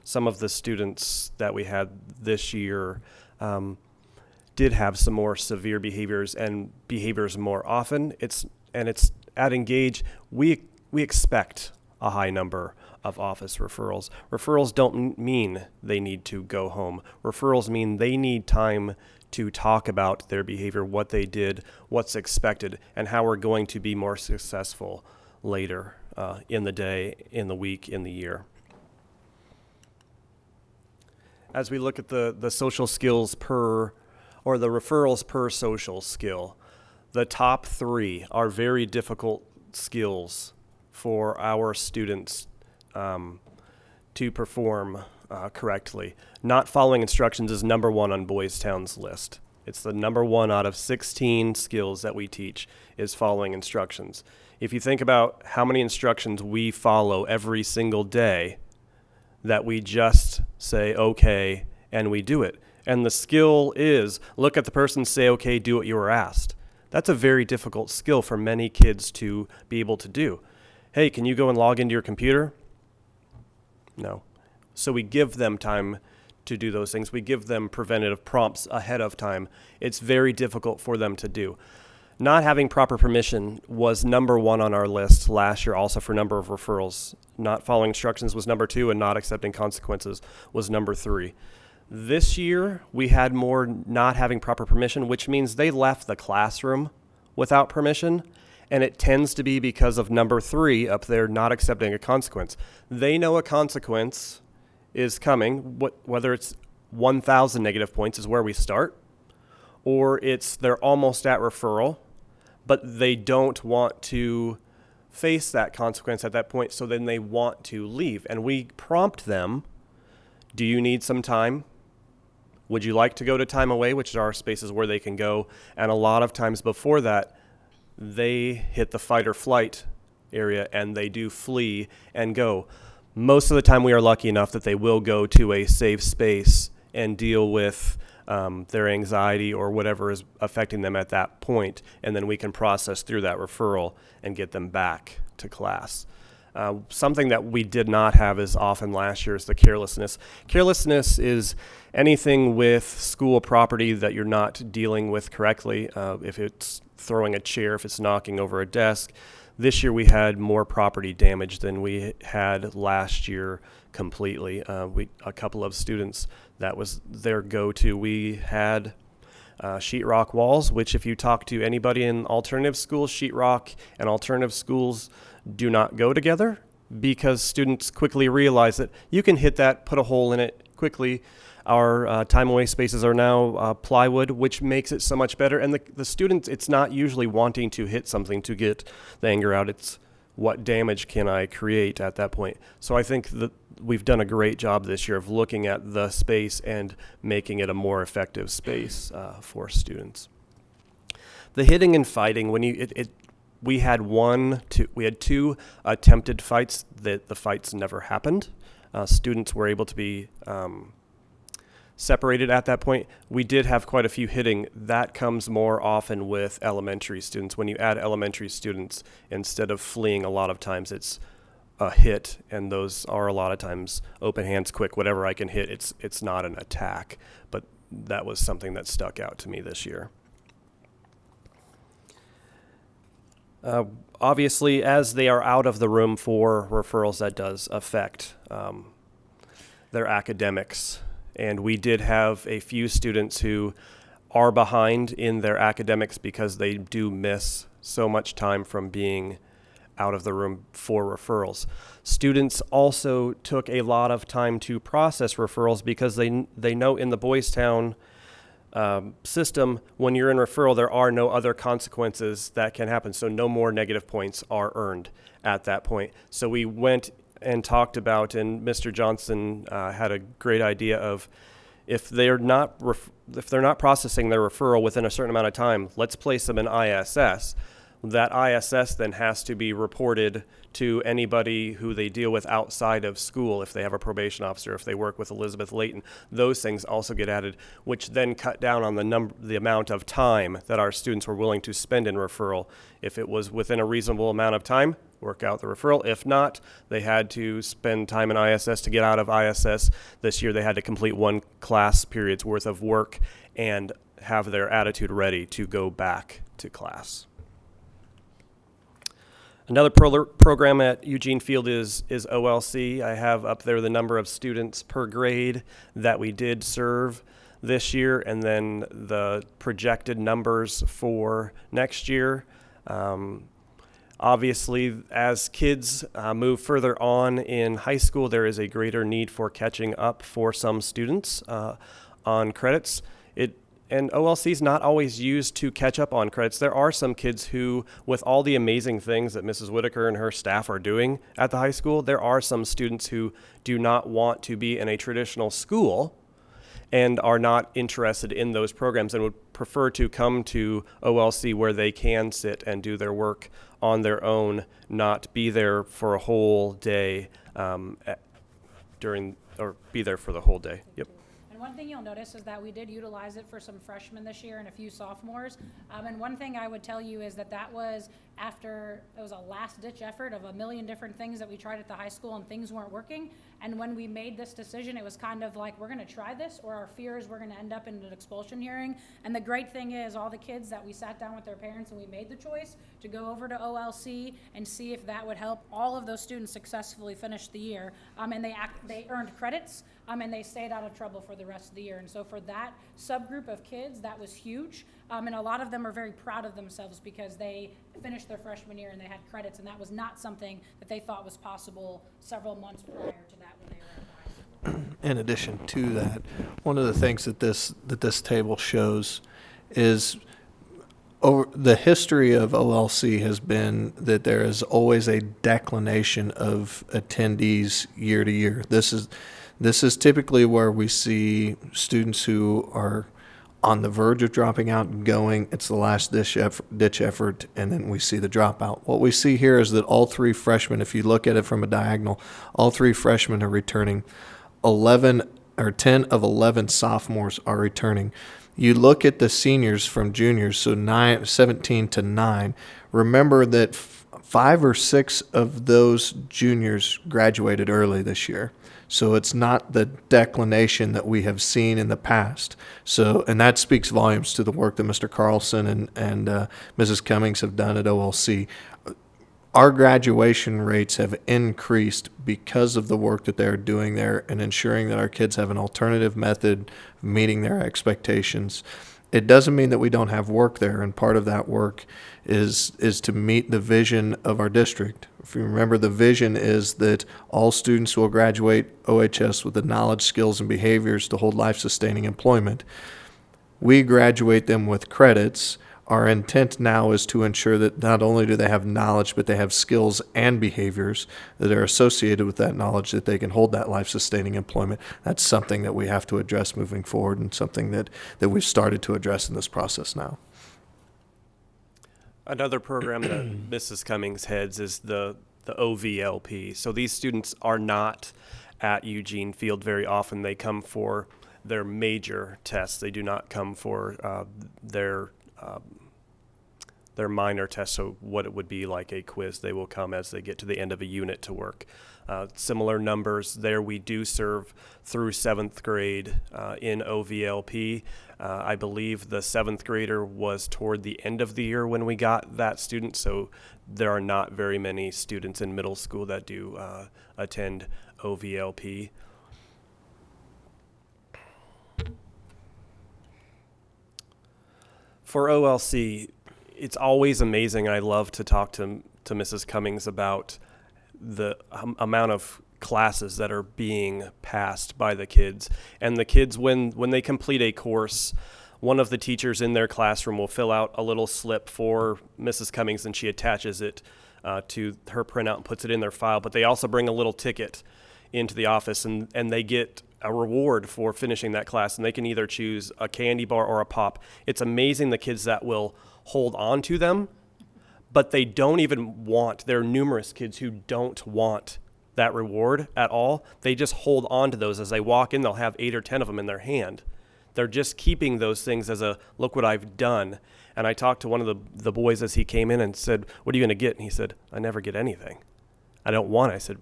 Some of the students that we had this year did have some more severe behaviors and behaviors more often. It's at Engage, we expect a high number of office referrals. Referrals don't mean they need to go home. Referrals mean they need time to talk about their behavior, what they did, what's expected, and how we're going to be more successful later in the day, in the week, in the year. As we look at the social skills or the referrals per social skill, the top 3 are very difficult skills for our students to perform correctly. Not following instructions is number 1 on Boys Town's list. It's the number 1 out of 16 skills that we teach is following instructions. If you think about how many instructions we follow every single day, that we just say, okay, and we do it. And the skill is look at the person, say, okay, do what you were asked. That's a very difficult skill for many kids to be able to do. Hey, can you go and log into your computer? No. So we give them time to do those things. We give them preventative prompts ahead of time. It's very difficult for them to do. Not having proper permission was number 1 on our list last year, also for number of referrals. Not following instructions was number 2, and not accepting consequences was number 3. This year, we had more not having proper permission, which means they left the classroom without permission, and it tends to be because of number 3 up there, not accepting a consequence. They know a consequence is coming, whether it's 1,000 negative points is where we start, or it's they're almost at referral, but they don't want to face that consequence at that point, so then they want to leave. And we prompt them, do you need some time? Would you like to go to time away, which are spaces where they can go? And a lot of times before that, they hit the fight or flight area and they do flee and go. Most of the time we are lucky enough that they will go to a safe space and deal with their anxiety or whatever is affecting them at that point, and then we can process through that referral and get them back to class. Something that we did not have as often last year is the carelessness. Carelessness is anything with school property that you're not dealing with correctly. If it's throwing a chair, if it's knocking over a desk. This year we had more property damage than we had last year completely. A couple of students, that was their go-to. We had sheetrock walls, which if you talk to anybody in alternative schools, sheetrock and alternative schools do not go together, because students quickly realize that you can hit that, put a hole in it quickly. Our time away spaces are now plywood, which makes it so much better. And the students, it's not usually wanting to hit something to get the anger out. It's what damage can I create at that point. So I think that we've done a great job this year of looking at the space and making it a more effective space for students. The hitting and fighting, when we had two attempted fights that the fights never happened. Students were able to be separated at that point. We did have quite a few hitting. That comes more often with elementary students. When you add elementary students, instead of fleeing, a lot of times it's a hit, and those are a lot of times open hands, quick, whatever I can hit. It's not an attack, but that was something that stuck out to me this year. Obviously, as they are out of the room for referrals, that does affect their academics. And we did have a few students who are behind in their academics because they do miss so much time from being out of the room for referrals. Students also took a lot of time to process referrals because they know in the Boys Town system, when you're in referral, there are no other consequences that can happen. So no more negative points are earned at that point. So we went and talked about, and Mr. Johnson had a great idea of, if they're not processing their referral within a certain amount of time, let's place them in ISS. That ISS then has to be reported to anybody who they deal with outside of school. If they have a probation officer, if they work with Elizabeth Layton, those things also get added, which then cut down on the amount of time that our students were willing to spend in referral. If it was within a reasonable amount of time, work out the referral. If not, they had to spend time in ISS to get out of ISS. This year they had to complete 1 class period's worth of work and have their attitude ready to go back to class. Another program at Eugene Field is OLC. I have up there the number of students per grade that we did serve this year, and then the projected numbers for next year. Obviously, as kids move further on in high school, there is a greater need for catching up for some students on credits. And OLC is not always used to catch up on credits. There are some kids who, with all the amazing things that Mrs. Whitaker and her staff are doing at the high school, there are some students who do not want to be in a traditional school and are not interested in those programs and would prefer to come to OLC where they can sit and do their work on their own, not be there for a whole day be there for the whole day. Yep. One thing you'll notice is that we did utilize it for some freshmen this year and a few sophomores. And one thing I would tell you is that was after it was a last-ditch effort of a million different things that we tried at the high school and things weren't working. And when we made this decision, it was kind of like, we're going to try this, or our fear is we're going to end up in an expulsion hearing. And the great thing is all the kids that we sat down with their parents and we made the choice to go over to OLC and see if that would help, all of those students successfully finished the year. And they earned credits, and they stayed out of trouble for the rest of the year. And so for that subgroup of kids, that was huge. And a lot of them are very proud of themselves because they finished their freshman year and they had credits, and that was not something that they thought was possible several months prior to that when they were at high school. In addition to that, one of the things that this table shows is over the history of OLC has been that there is always a declination of attendees year to year. This is typically where we see students who are on the verge of dropping out and going. It's the last ditch effort, and then we see the dropout. What we see here is that all three freshmen, if you look at it from a diagonal, all three freshmen are returning. 10 of 11 sophomores are returning. You look at the seniors from juniors, so 17 to 9. Remember that 5 or 6 of those juniors graduated early this year. So it's not the declination that we have seen in the past. So, and that speaks volumes to the work that Mr. Carlson and Mrs. Cummings have done at OLC. Our graduation rates have increased because of the work that they're doing there and ensuring that our kids have an alternative method of meeting their expectations. It doesn't mean that we don't have work there, and part of that work is to meet the vision of our district. If you remember, the vision is that all students will graduate OHS with the knowledge, skills, and behaviors to hold life-sustaining employment. We graduate them with credits. Our intent now is to ensure that not only do they have knowledge, but they have skills and behaviors that are associated with that knowledge that they can hold that life-sustaining employment. That's something that we have to address moving forward, and something that we've started to address in this process now. Another program that Mrs. Cummings heads is the OVLP. So these students are not at Eugene Field very often. They come for their major tests. They do not come for their minor tests, so what it would be like a quiz. They will come as they get to the end of a unit to work. Similar numbers there. We do serve through 7th grade in OVLP. I believe the 7th grader was toward the end of the year when we got that student, so there are not very many students in middle school that do attend OVLP. For OLC, it's always amazing. I love to talk to Mrs. Cummings about the amount of classes that are being passed by the kids. And the kids, when they complete a course, one of the teachers in their classroom will fill out a little slip for Mrs. Cummings, and she attaches it to her printout and puts it in their file. But they also bring a little ticket into the office, and they get a reward for finishing that class, and they can either choose a candy bar or a pop. It's amazing the kids that will hold on to them, but they don't even want. There are numerous kids who don't want that reward at all. They just hold on to those. As they walk in, they'll have 8 or 10 of them in their hand. They're just keeping those things as a, look what I've done. And I talked to one of the boys as he came in and said, what are you going to get? And he said, I never get anything. I don't want it. I said,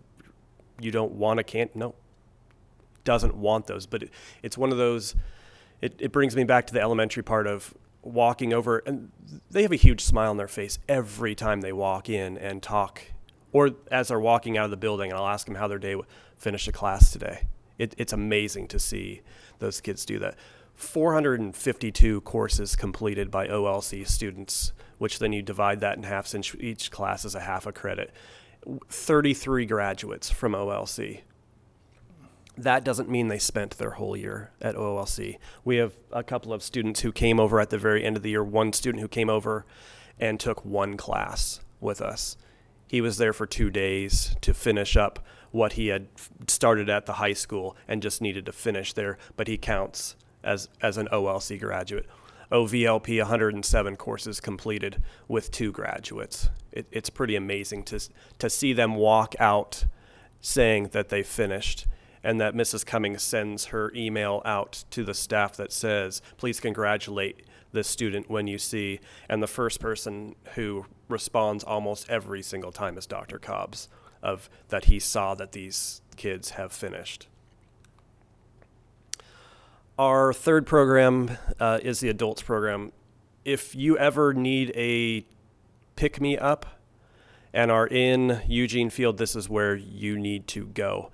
you don't want a candy? No. Doesn't want those. But it's one of those, it brings me back to the elementary part of walking over, and they have a huge smile on their face every time they walk in and talk, or as they're walking out of the building, and I'll ask them how their day finished a class today. It's amazing to see those kids do that. 452 courses completed by OLC students, which then you divide that in half since each class is a half a credit. 33 graduates from OLC. That doesn't mean they spent their whole year at OLC. We have a couple of students who came over at the very end of the year. One student who came over and took one class with us. He was there for 2 days to finish up what he had started at the high school and just needed to finish there, but he counts as an OLC graduate. OVLP, 107 courses completed with 2 graduates. It's pretty amazing to see them walk out saying that they finished, and that Mrs. Cummings sends her email out to the staff that says, please congratulate this student when you see, and the first person who responds almost every single time is Dr. Cobbs, of that he saw that these kids have finished. Our third program is the adults program. If you ever need a pick-me-up and are in Eugene Field, this is where you need to go.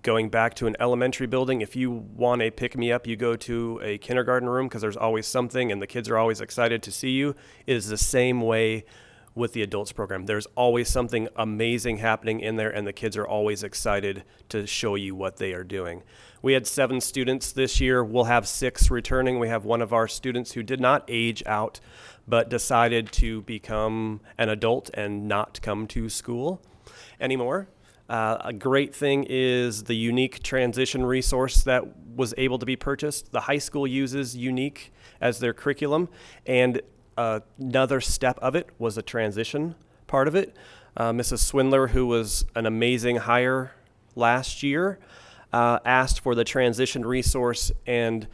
Going back to an elementary building, if you want a pick-me-up, you go to a kindergarten room because there's always something and the kids are always excited to see you. It is the same way with the adults program. There's always something amazing happening in there and the kids are always excited to show you what they are doing. We had 7 students this year. We'll have 6 returning. We have one of our students who did not age out but decided to become an adult and not come to school anymore. A great thing is the unique transition resource that was able to be purchased. The high school uses unique as their curriculum, and another step of it was a transition part of it. Mrs. Swindler, who was an amazing hire last year, asked for the transition resource, and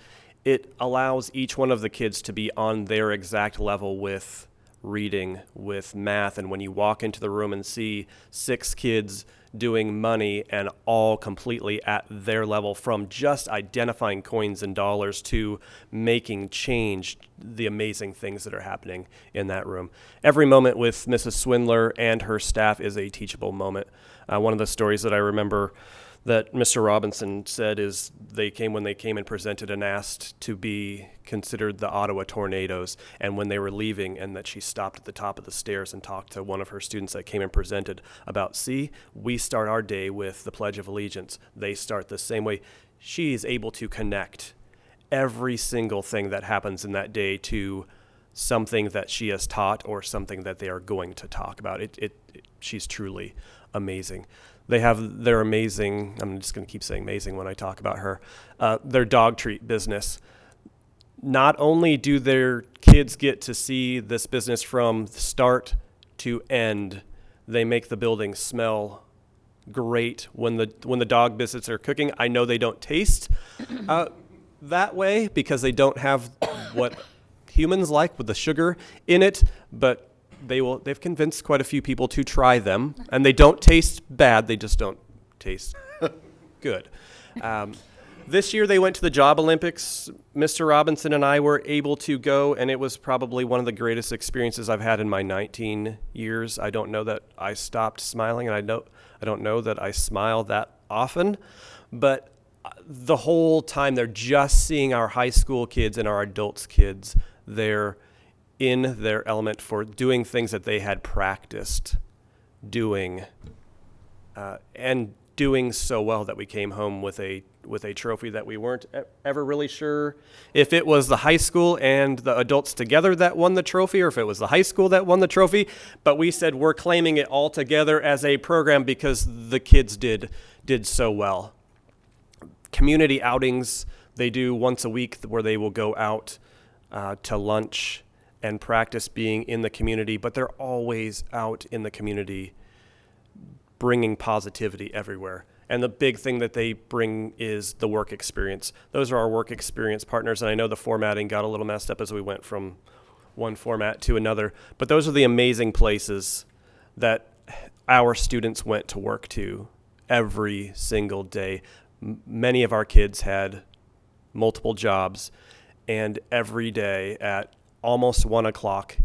it allows each one of the kids to be on their exact level with reading, with math, and when you walk into the room and see 6 kids doing money and all completely at their level, from just identifying coins and dollars to making change, the amazing things that are happening in that room. Every moment with Mrs. Swindler and her staff is a teachable moment. One of the stories that I remember that Mr. Robinson said is when they came and presented and asked to be considered the Ottawa Tornadoes, and when they were leaving, and that she stopped at the top of the stairs and talked to one of her students that came and presented about, see, we start our day with the Pledge of Allegiance. They start the same way. She is able to connect every single thing that happens in that day to something that she has taught or something that they are going to talk about. She's truly amazing. They're amazing. I'm just going to keep saying amazing when I talk about her. Their dog treat business. Not only do their kids get to see this business from start to end, they make the building smell great when the dog biscuits are cooking. I know they don't taste that way because they don't have what humans like with the sugar in it, but they've convinced quite a few people to try them, and they don't taste bad. They just don't taste good. This year they went to the Job Olympics. Mr. Robinson and I were able to go, and it was probably one of the greatest experiences I've had in my 19 years. I don't know that I stopped smiling, and I don't know that I smile that often, but the whole time they're just seeing our high school kids and our adults kids there in their element for doing things that they had practiced doing, and doing so well that we came home with a trophy that we weren't ever really sure if it was the high school and the adults together that won the trophy or if it was the high school that won the trophy, but we said we're claiming it all together as a program because the kids did so well. Community outings they do once a week where they will go out to lunch and practice being in the community, but they're always out in the community bringing positivity everywhere. And the big thing that they bring is the work experience. Those are our work experience partners, and I know the formatting got a little messed up as we went from one format to another, but those are the amazing places that our students went to work to every single day. Many of our kids had multiple jobs, And every day at almost 1 o'clock,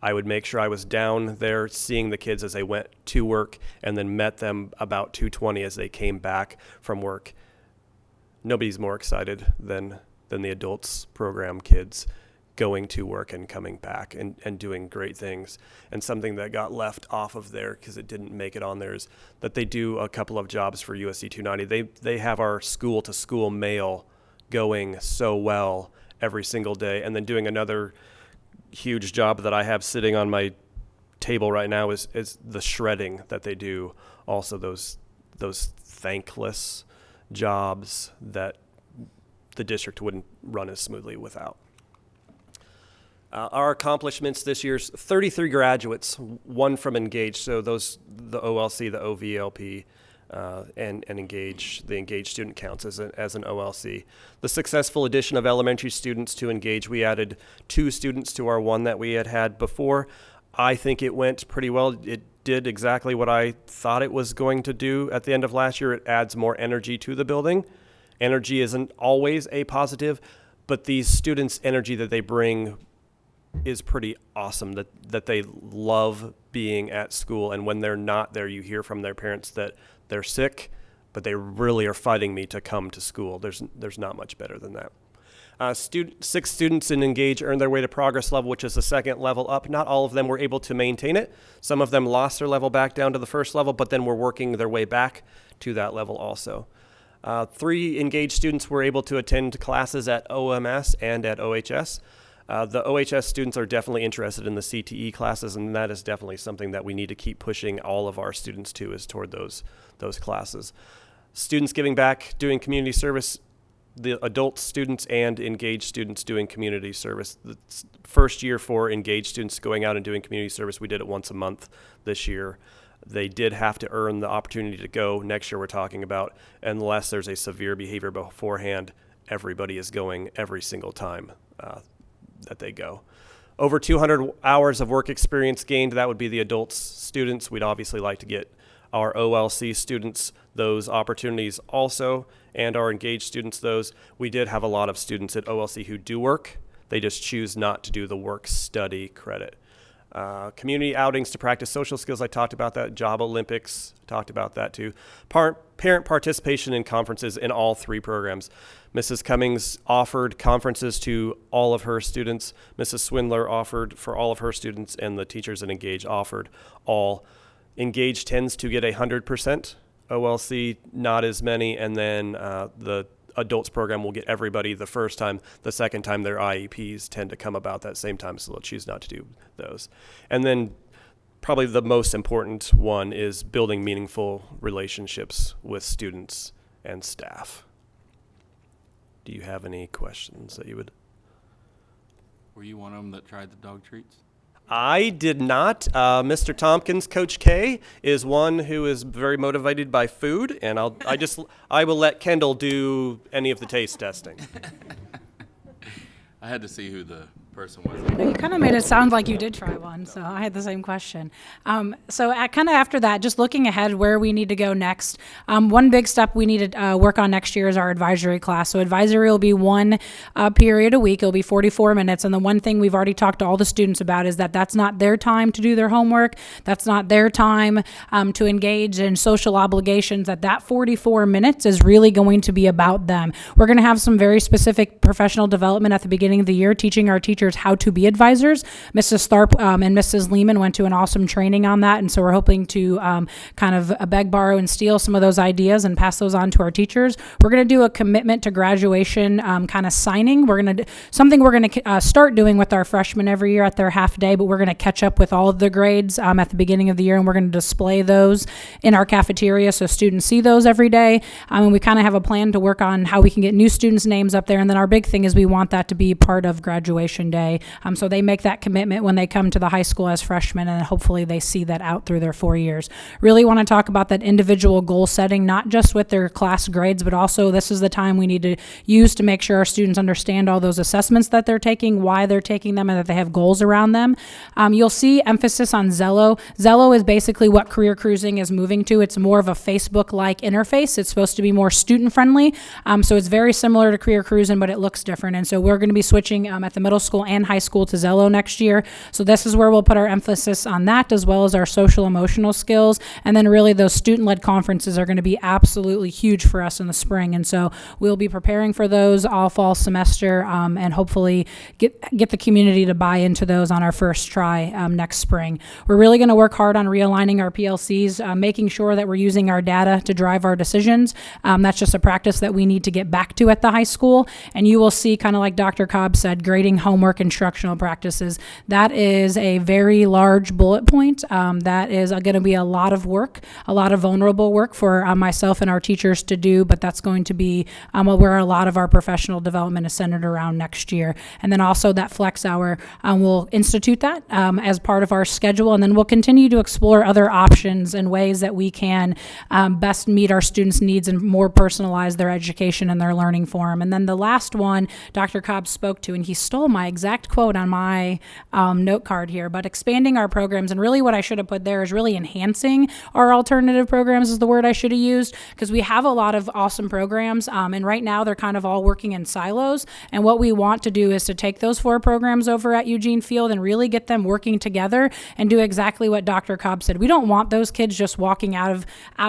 I would make sure I was down there seeing the kids as they went to work, and then met them about 2:20 as they came back from work. Nobody's more excited than the adults program kids going to work and coming back and doing great things. And something that got left off of there because it didn't make it on there is that they do a couple of jobs for USC 290. They have our school-to-school mail going so well every single day, and then doing another huge job that I have sitting on my table right now is the shredding that they do. Also those thankless jobs that the district wouldn't run as smoothly without. Our accomplishments this year's 33 graduates, one from Engage, so those, the OLC, the OVLP, and Engage, the Engage student counts as an OLC. The successful addition of elementary students to Engage, we added 2 students to our 1 that we had before. I think it went pretty well. It did exactly what I thought it was going to do at the end of last year. It adds more energy to the building. Energy isn't always a positive, but these students' energy that they bring is pretty awesome, that they love being at school. And when they're not there, you hear from their parents that they're sick, but they really are fighting me to come to school. There's not much better than that. 6 students in Engage earned their way to progress level, which is the second level up. Not all of them were able to maintain it. Some of them lost their level back down to the first level, but then were working their way back to that level also. 3 Engage students were able to attend classes at OMS and at OHS. The OHS students are definitely interested in the CTE classes, and that is definitely something that we need to keep pushing all of our students to, is toward those classes. Students giving back, doing community service, the adult students and Engaged students doing community service. The first year for Engaged students going out and doing community service, we did it once a month this year. They did have to earn the opportunity to go. Next year we're talking about, unless there's a severe behavior beforehand, everybody is going every single time that they go. Over 200 hours of work experience gained. That would be the adults students. We'd obviously like to get our OLC students those opportunities also, and our Engaged students those. We did have a lot of students at OLC who do work. They just choose not to do the work study credit. Community outings to practice social skills, I talked about that. Job Olympics, talked about that too. Parent participation in conferences in all 3 programs. Mrs. Cummings offered conferences to all of her students. Mrs. Swindler offered for all of her students, and the teachers at Engage offered all. Engage tends to get 100%. OLC, not as many, and then the adults program will get everybody the first time. The second time, their IEPs tend to come about that same time, so they'll choose not to do those. And then probably the most important one is building meaningful relationships with students and staff. Do you have any questions that you would? Were you one of them that tried the dog treats? I did not. Mr. Tompkins, Coach K, is one who is very motivated by food, and I will let Kendall do any of the taste testing. I had to see who the person was. You kind of made it sound like you did try one, so I had the same question. So kind of after that, just looking ahead where we need to go next, one big step we need to work on next year is our advisory class. So advisory will be 1 period a week. It'll be 44 minutes. And the one thing we've already talked to all the students about is that that's not their time to do their homework. That's not their time to engage in social obligations. That 44 minutes is really going to be about them. We're going to have some very specific professional development at the beginning of the year, teaching our teachers how to be advisors. Mrs. Tharp and Mrs. Lehman went to an awesome training on that, and so we're hoping to kind of beg, borrow, and steal some of those ideas and pass those on to our teachers. We're going to do a commitment to graduation kind of signing. We're going to start doing with our freshmen every year at their half day, but we're going to catch up with all of the grades at the beginning of the year, and we're going to display those in our cafeteria so students see those every day. And we kind of have a plan to work on how we can get new students' names up there, and then our big thing is we want that to be part of graduation day. day. So they make that commitment when they come to the high school as freshmen, and hopefully they see that out through their 4 years. Really want to talk about that individual goal setting, not just with their class grades, but also this is the time we need to use to make sure our students understand all those assessments that they're taking, why they're taking them, and that they have goals around them. You'll see emphasis on Zello. Zello is basically what Career Cruising is moving to. It's more of a Facebook-like interface. It's supposed to be more student-friendly. So it's very similar to Career Cruising, but it looks different. And so we're going to be switching at the middle school and high school to Zello next year. So this is where we'll put our emphasis on that, as well as our social emotional skills. And then really those student-led conferences are going to be absolutely huge for us in the spring. And so we'll be preparing for those all fall semester, and hopefully get the community to buy into those on our first try next spring. We're really going to work hard on realigning our PLCs, making sure that we're using our data to drive our decisions. That's just a practice that we need to get back to at the high school. And you will see, kind of like Dr. Cobb said, grading homework instructional practices. That is a very large bullet point. That is going to be a lot of work, a lot of vulnerable work for myself and our teachers to do, but that's going to be where a lot of our professional development is centered around next year. And then also that flex hour, we'll institute that as part of our schedule, and then we'll continue to explore other options and ways that we can best meet our students' needs and more personalize their education and their learning for them. And then the last one Dr. Cobb spoke to, and he stole my exact quote on my note card here, but expanding our programs, and really what I should have put there is really enhancing our alternative programs is the word I should have used, because we have a lot of awesome programs, and right now they're kind of all working in silos. And what we want to do is to take those 4 programs over at Eugene Field and really get them working together and do exactly what Dr. Cobb said. We don't want those kids just walking out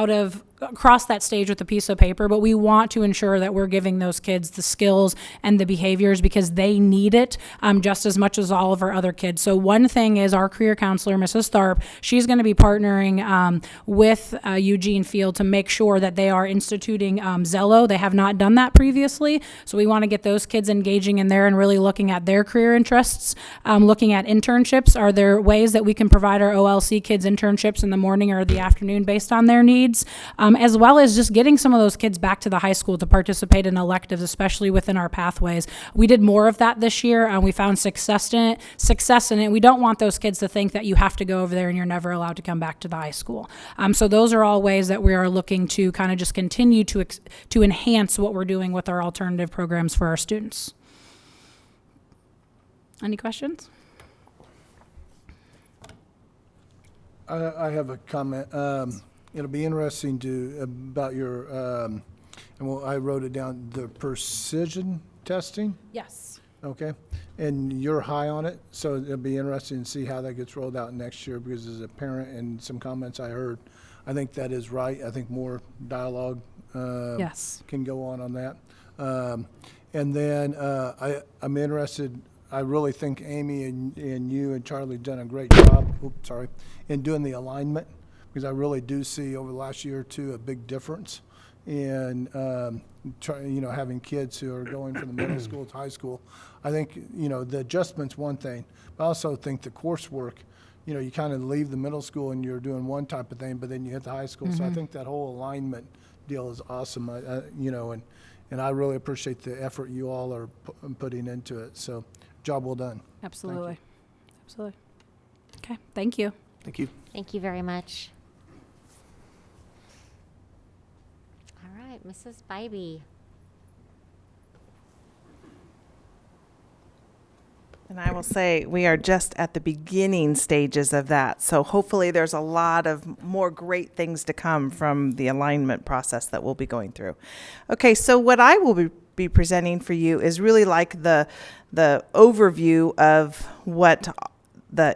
of across that stage with a piece of paper, but we want to ensure that we're giving those kids the skills and the behaviors because they need it just as much as all of our other kids. So one thing is our career counselor, Mrs. Tharp, she's going to be partnering with Eugene Field to make sure that they are instituting Zello. They have not done that previously, so we want to get those kids engaging in there and really looking at their career interests, looking at internships. Are there ways that we can provide our OLC kids internships in the morning or the afternoon based on their needs? As well as just getting some of those kids back to the high school to participate in electives, especially within our pathways. We did more of that this year, and we found success in it. We don't want those kids to think that you have to go over there and you're never allowed to come back to the high school. So those are all ways that we are looking to kind of just continue to enhance what we're doing with our alternative programs for our students. Any questions? I have a comment. It'll be interesting about your, I wrote it down, the precision testing, Yes. okay? And you're high on it, so it'll be interesting to see how that gets rolled out next year, because as a parent and some comments I heard, I think that is right. I think more dialogue Yes. can go on that. And then I'm interested, I really think Amy and you and Charlie done a great job, in doing the alignment, because I really do see over the last year or two a big difference in having kids who are going from the middle school to high school. I think the adjustment's one thing, but I also think the coursework, you kind of leave the middle school and you're doing one type of thing, but then you hit the high school. So I think that whole alignment deal is awesome. And I really appreciate the effort you all are putting into it. So job well done. Absolutely. Absolutely. Okay. Thank you. Thank you. Thank you very much. All right, Mrs. Bybee. And I will say we are just at the beginning stages of that. So hopefully there's a lot of more great things to come from the alignment process that we'll be going through. Okay, so what I will be presenting for you is really like the overview of what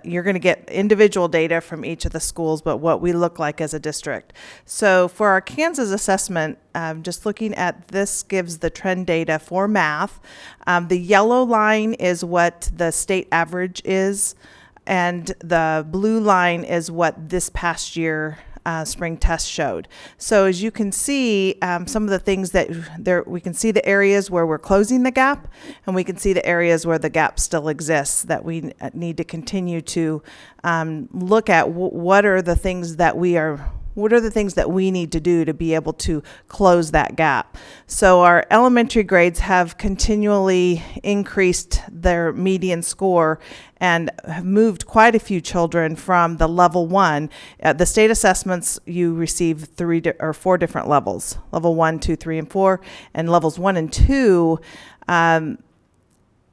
you're going to get individual data from each of the schools, but what we look like as a district. So for our Kansas assessment, just looking at this gives the trend data for math. The yellow line is what the state average is, and the blue line is what this past year spring test showed. So as you can see, some of the things that we can see the areas where we're closing the gap, and we can see the areas where the gap still exists that we need to continue to look at. What are the things that we are What are the things that we need to do to be able to close that gap? So our elementary grades have continually increased their median score and have moved quite a few children from the level 1. The state assessments, you receive 4 different levels: level 1, 2, 3, and 4. And levels 1 and 2,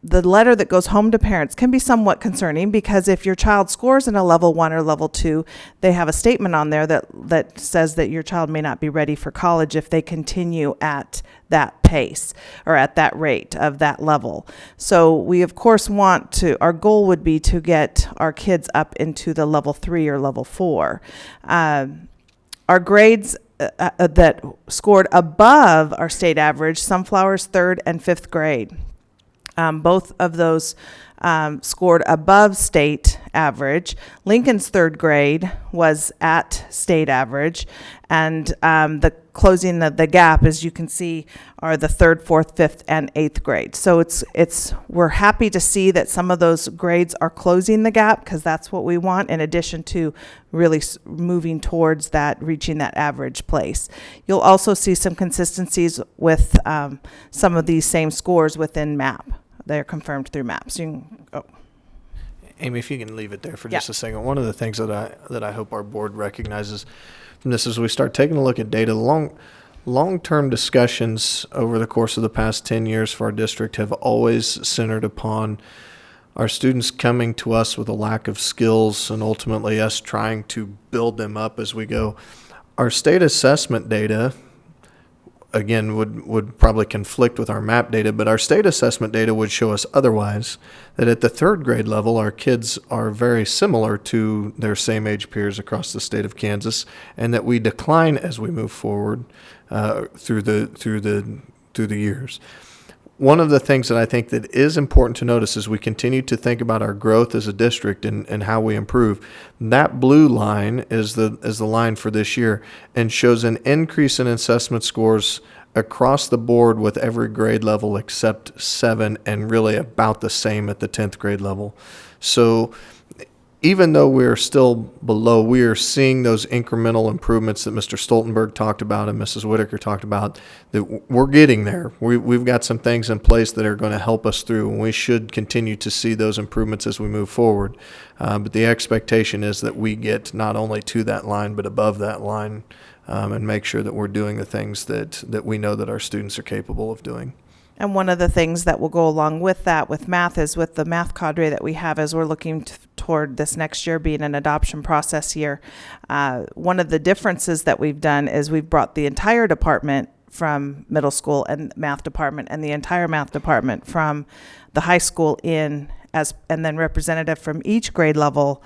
the letter that goes home to parents can be somewhat concerning, because if your child scores in a level 1 or level 2, they have a statement on there that says that your child may not be ready for college if they continue at that pace or at that rate of that level. So we of course our goal would be to get our kids up into the level 3 or level 4. Our grades that scored above our state average: Sunflower's 3rd and 5th grade. Both of those scored above state average. Lincoln's 3rd grade was at state average, and the closing the gap, as you can see, are the 3rd, 4th, 5th, and 8th grade. So we're happy to see that some of those grades are closing the gap, because that's what we want, in addition to really moving towards reaching that average place. You'll also see some consistencies with some of these same scores within MAP. They're confirmed through MAP. So you can go. Amy, if you can leave it there for Yeah. just a second. One of the things that I hope our board recognizes from this is we start taking a look at data. Long-term discussions over the course of the past 10 years for our district have always centered upon our students coming to us with a lack of skills, and ultimately us trying to build them up as we go. Our state assessment data, again, would probably conflict with our MAP data, but our state assessment data would show us otherwise, that at the 3rd grade level, our kids are very similar to their same age peers across the state of Kansas, and that we decline as we move forward through the years. One of the things that I think that is important to notice as we continue to think about our growth as a district and how we improve, that blue line is the line for this year and shows an increase in assessment scores across the board with every grade level except 7, and really about the same at the 10th grade level. So even though we're still below, we are seeing those incremental improvements that Mr. Stoltenberg talked about and Mrs. Whitaker talked about, that we're getting there. We've got some things in place that are going to help us through, and we should continue to see those improvements as we move forward. But the expectation is that we get not only to that line, but above that line, and make sure that we're doing the things that we know that our students are capable of doing. And one of the things that will go along with that, with math, is with the math cadre that we have, as we're looking toward this next year being an adoption process year. One of the differences that we've done is we've brought the entire department from middle school and math department, and the entire math department from the high school and then representative from each grade level,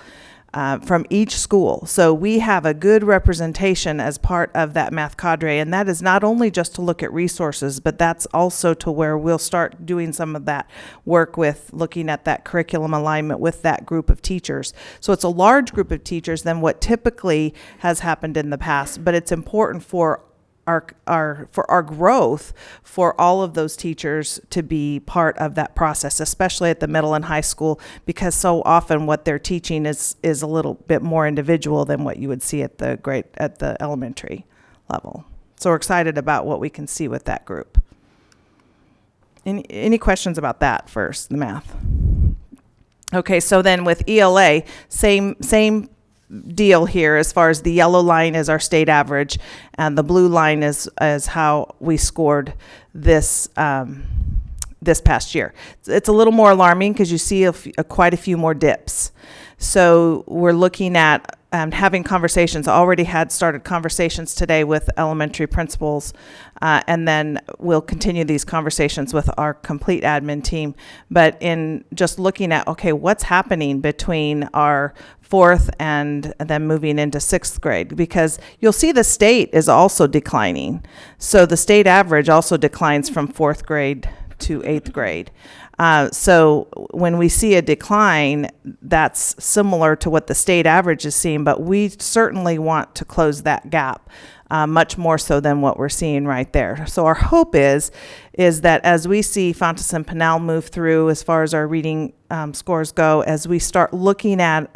from each school. So we have a good representation as part of that math cadre, and that is not only just to look at resources, but that's also to where we'll start doing some of that work with looking at that curriculum alignment with that group of teachers. So it's a large group of teachers than what typically has happened in the past, but it's important for our growth, for all of those teachers to be part of that process, especially at the middle and high school, because so often what they're teaching is a little bit more individual than what you would see at the elementary level. So we're excited about what we can see with that group. Any questions about that first, the math? Okay, so then with ELA, same deal here. As far as the yellow line is our state average, and the blue line is how we scored this past year. It's a little more alarming because you see quite a few more dips. So we're looking at having conversations. Already had started conversations today with elementary principals, and then we'll continue these conversations with our complete admin team. But in just looking at, okay, what's happening between our 4th and then moving into 6th grade, because you'll see the state is also declining. So the state average also declines from 4th grade to 8th grade. So when we see a decline, that's similar to what the state average is seeing, but we certainly want to close that gap, much more so than what we're seeing right there. So our hope is that as we see Fontes and Pinal move through as far as our reading scores go, as we start looking at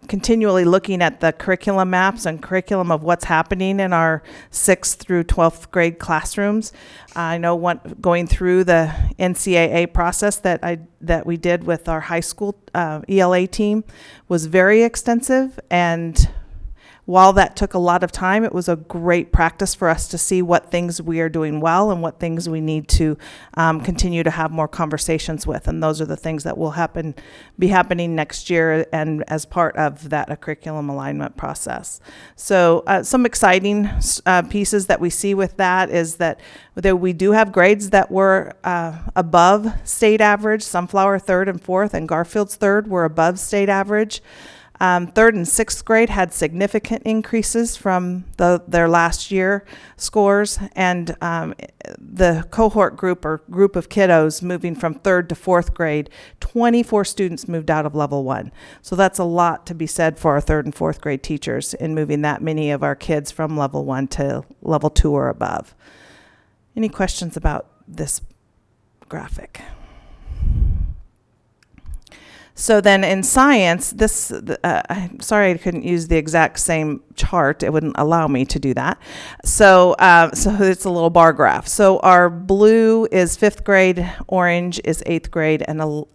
continually looking at the curriculum maps and curriculum of what's happening in our 6th through 12th grade classrooms. I know going through the NCAA process that we did with our high school ELA team was very extensive, and while that took a lot of time, it was a great practice for us to see what things we are doing well and what things we need to continue to have more conversations with. And those are the things that will be happening next year and as part of that curriculum alignment process. So some exciting pieces that we see with that is that we do have grades that were above state average. Sunflower 3rd and 4th and Garfield's 3rd were above state average. 3rd and 6th grade had significant increases from their last year scores, and the cohort group or group of kiddos moving from 3rd to 4th grade, 24 students moved out of level 1. So that's a lot to be said for our 3rd and 4th grade teachers in moving that many of our kids from level 1 to level 2 or above. Any questions about this graphic? So then in science, I'm sorry I couldn't use the exact same chart. It wouldn't allow me to do that. So it's a little bar graph. So our blue is 5th grade, orange is 8th grade, and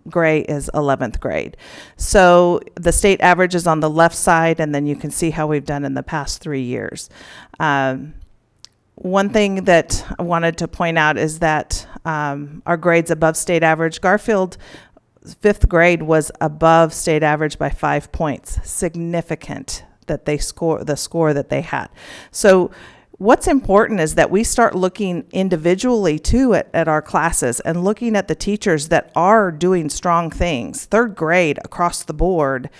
gray is 11th grade. So the state average is on the left side, and then you can see how we've done in the past 3 years. One thing that I wanted to point out is that our grades above state average, Garfield 5th grade was above state average by 5 points. Significant that the score that they had. So what's important is that we start looking individually too at our classes and looking at the teachers that are doing strong things. 3rd grade across the board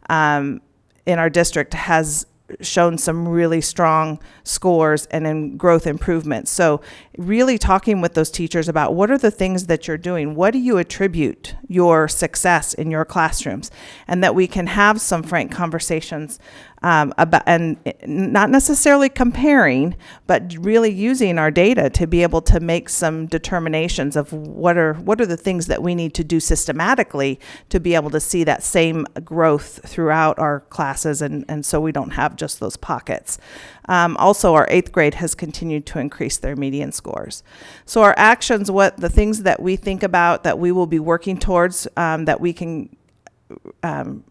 in our district has shown some really strong scores and in growth improvements. So really talking with those teachers about what are the things that you're doing, what do you attribute your success in your classrooms, and that we can have some frank conversations about, and not necessarily comparing, but really using our data to be able to make some determinations of what are the things that we need to do systematically to be able to see that same growth throughout our classes, and so we don't have just those pockets. Also, our 8th grade has continued to increase their median scores. So our actions, the things that we think about that we will be working towards, that we can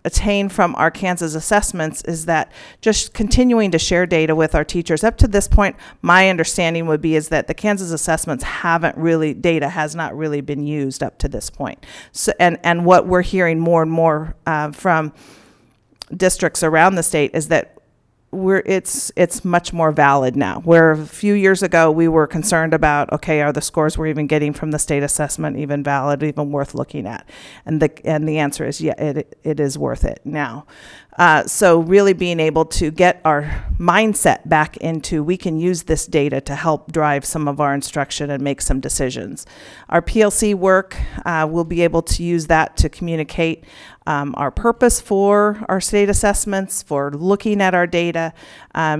attain from our Kansas assessments, is that just continuing to share data with our teachers. Up to this point, my understanding would be is that the Kansas assessments data has not really been used up to this point. So, and what we're hearing more and more from districts around the state is that it's much more valid now. Where a few years ago we were concerned about, okay, are the scores we're even getting from the state assessment even valid, even worth looking at? And the answer is, yeah, it is worth it now. So really being able to get our mindset back into, we can use this data to help drive some of our instruction and make some decisions. Our PLC work, we'll be able to use that to communicate our purpose for our state assessments, for looking at our data,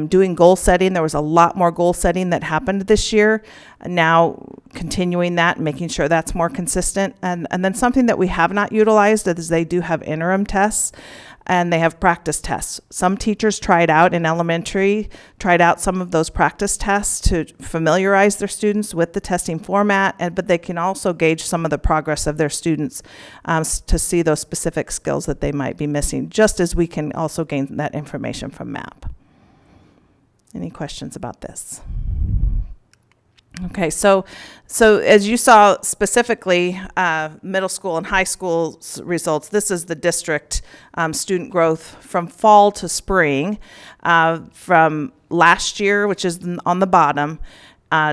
doing goal setting. There was a lot more goal setting that happened this year. Now continuing that, making sure that's more consistent. And then something that we have not utilized is they do have interim tests, and they have practice tests. Some teachers tried out in elementary, tried out some of those practice tests to familiarize their students with the testing format, but they can also gauge some of the progress of their students to see those specific skills that they might be missing, just as we can also gain that information from MAP. Any questions about this? Okay, so as you saw specifically, middle school and high school results, this is the district student growth from fall to spring, from last year, which is on the bottom,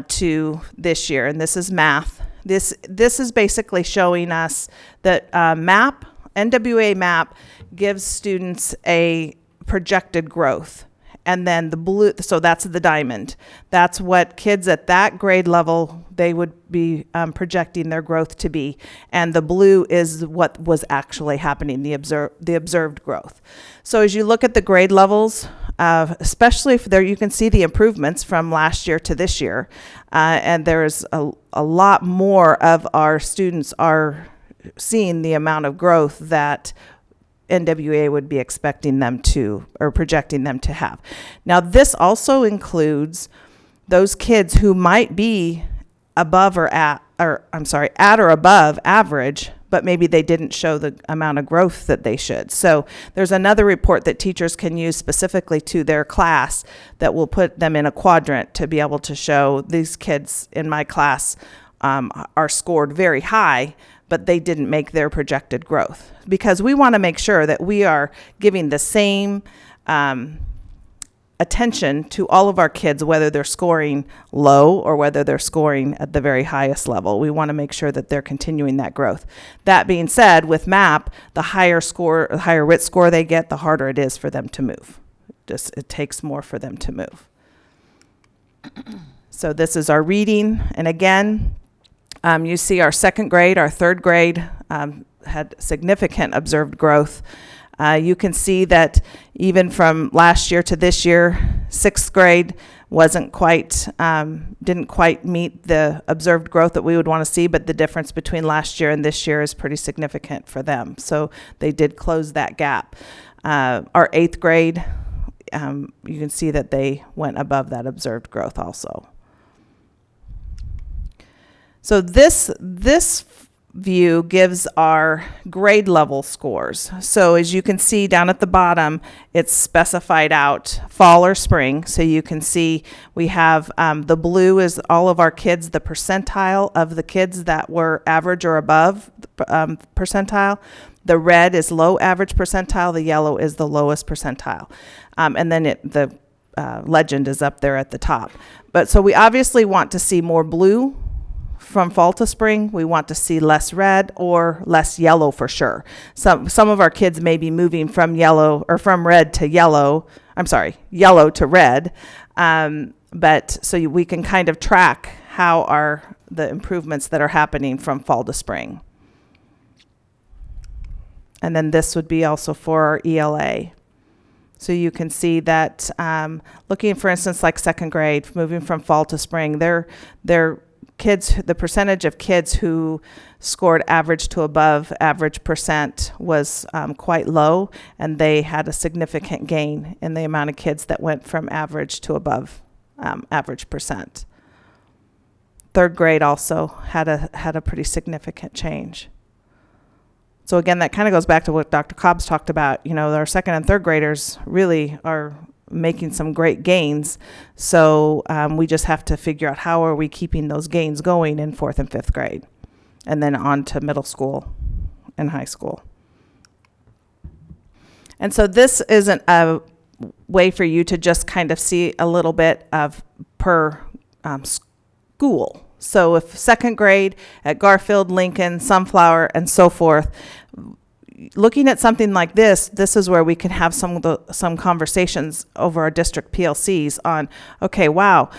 to this year, and this is math. This is basically showing us that NWA MAP gives students a projected growth. And then the blue, so that's the diamond. That's what kids at that grade level, they would be projecting their growth to be. And the blue is what was actually happening, the observed growth. So as you look at the grade levels, especially if there, you can see the improvements from last year to this year. And there's a lot more of our students are seeing the amount of growth that NWA would be expecting them to, or projecting them to have. Now, this also includes those kids who might be above or at or above average, but maybe they didn't show the amount of growth that they should. So there's another report that teachers can use specifically to their class that will put them in a quadrant to be able to show these kids in my class are scored very high, but they didn't make their projected growth. Because we want to make sure that we are giving the same attention to all of our kids, whether they're scoring low or whether they're scoring at the very highest level. We want to make sure that they're continuing that growth. That being said, with MAP, the higher WIT score they get, the harder it is for them to move. It takes more for them to move. So this is our reading. And again, you see our second grade, our third grade had significant observed growth. You can see that even from last year to this year, sixth grade didn't quite meet the observed growth that we would want to see, but the difference between last year and this year is pretty significant for them. So they did close that gap. Our eighth grade, you can see that they went above that observed growth also. So this view gives our grade level scores. So as you can see down at the bottom, it's specified out fall or spring. So you can see we have the blue is all of our kids, the percentile of the kids that were average or above percentile. The red is low average percentile. The yellow is the lowest percentile. And then the legend is up there at the top. But so we obviously want to see more blue from fall to spring. We want to see less red or less yellow for sure. Some of our kids may be moving from yellow or from red to yellow. Yellow to red. But so we can kind of track how are the improvements that are happening from fall to spring. And then this would be also for our ELA. So you can see that looking, for instance, like second grade, moving from fall to spring, their kids, the percentage of kids who scored average to above average percent was quite low, and they had a significant gain in the amount of kids that went from average to above average percent. Third grade also had a pretty significant change. So again, that kind of goes back to what Dr. Cobbs talked about. You know, our second and third graders really are making some great gains. So we just have to figure out how are we keeping those gains going in fourth and fifth grade, and then on to middle school and high school. And so this isn't a way for you to just kind of see a little bit of per school. So if second grade at Garfield, Lincoln, Sunflower, and so forth, looking at something like this is where we can have some conversations over our district PLCs on, okay, wow,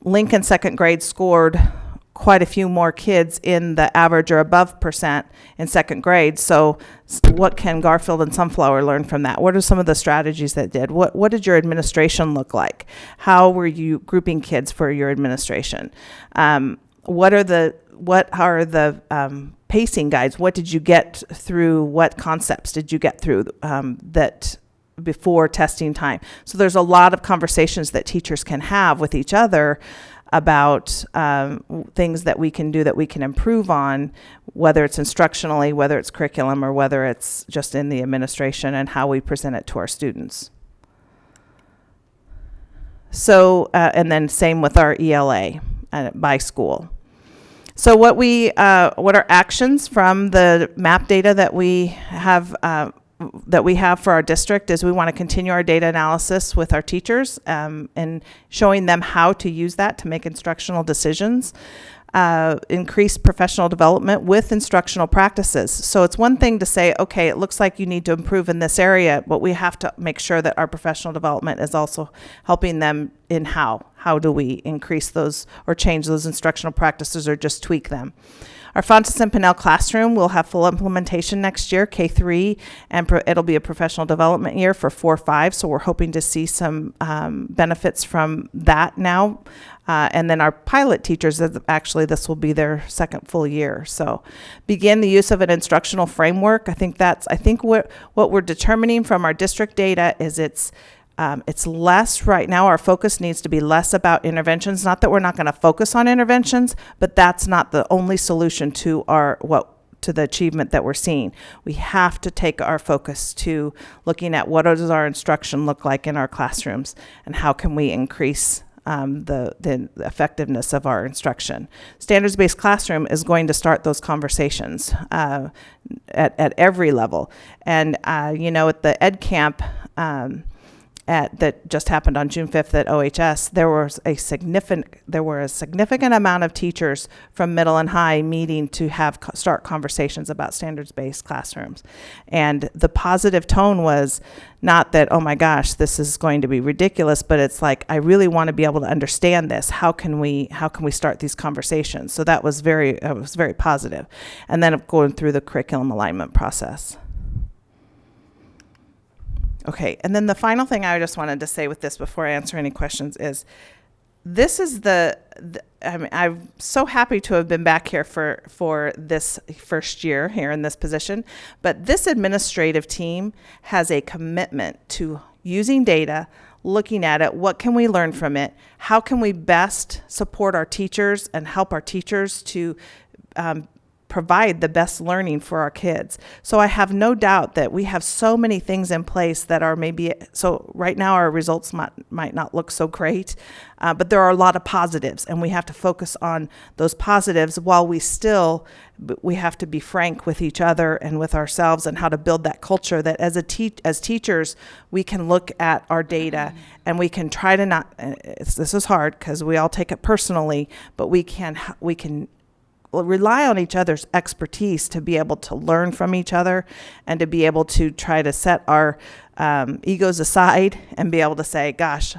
Lincoln second grade scored quite a few more kids in the average or above percent in second grade. So what can Garfield and Sunflower learn from that? What are some of the strategies that did? What did your administration look like? How were you grouping kids for your administration? What are the pacing guides? What did you get through? What concepts did you get through that before testing time? So there's a lot of conversations that teachers can have with each other about things that we can do that we can improve on, whether it's instructionally, whether it's curriculum, or whether it's just in the administration and how we present it to our students. So, and then same with our ELA by school. So what are actions from the MAP data that we have for our district is we want to continue our data analysis with our teachers and showing them how to use that to make instructional decisions. Increase professional development with instructional practices. So it's one thing to say, okay, it looks like you need to improve in this area, but we have to make sure that our professional development is also helping them in how. How do we increase those or change those instructional practices or just tweak them? Our Fontes and Pinnell classroom will have full implementation next year, K3, and it'll be a professional development year for 4-5. So we're hoping to see some benefits from that now And then our pilot teachers, actually, this will be their second full year. So begin the use of an instructional framework. I think what we're determining from our district data is it's less right now. Our focus needs to be less about interventions. Not that we're not going to focus on interventions, but that's not the only solution to to the achievement that we're seeing. We have to take our focus to looking at what does our instruction look like in our classrooms and how can we increase the effectiveness of our instruction. Standards-based classroom is going to start those conversations at every level. And, at the Ed Camp, that just happened on June 5th at OHS, there were a significant amount of teachers from middle and high meeting to start conversations about standards-based classrooms. And the positive tone was not that, oh my gosh, this is going to be ridiculous, but it's like, I really want to be able to understand this. How can we start these conversations? So that was very positive. And then going through the curriculum alignment process. Okay, and then the final thing I just wanted to say with this before I answer any questions is, this is I'm so happy to have been back here for this first year here in this position, but this administrative team has a commitment to using data, looking at it, what can we learn from it, how can we best support our teachers and help our teachers to provide the best learning for our kids. So I have no doubt that we have so many things in place that are so right now our results might not look so great, but there are a lot of positives, and we have to focus on those positives while we have to be frank with each other and with ourselves and how to build that culture that as teachers, we can look at our data and we can try to not, this is hard because we all take it personally, but we can rely on each other's expertise to be able to learn from each other and to be able to try to set our egos aside and be able to say, gosh,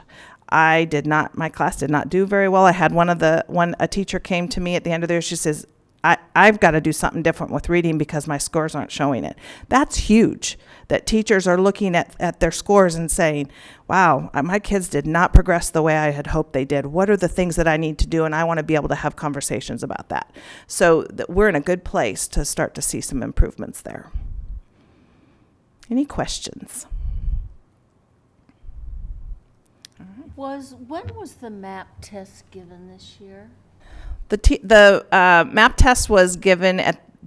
my class did not do very well. I had a teacher came to me at the end of the year, she says, I've got to do something different with reading because my scores aren't showing it. That's huge, that teachers are looking at their scores and saying, wow, my kids did not progress the way I had hoped they did. What are the things that I need to do? And I want to be able to have conversations about that. So we're in a good place to start to see some improvements there. Any questions? When was the MAP test given this year? The MAP test was given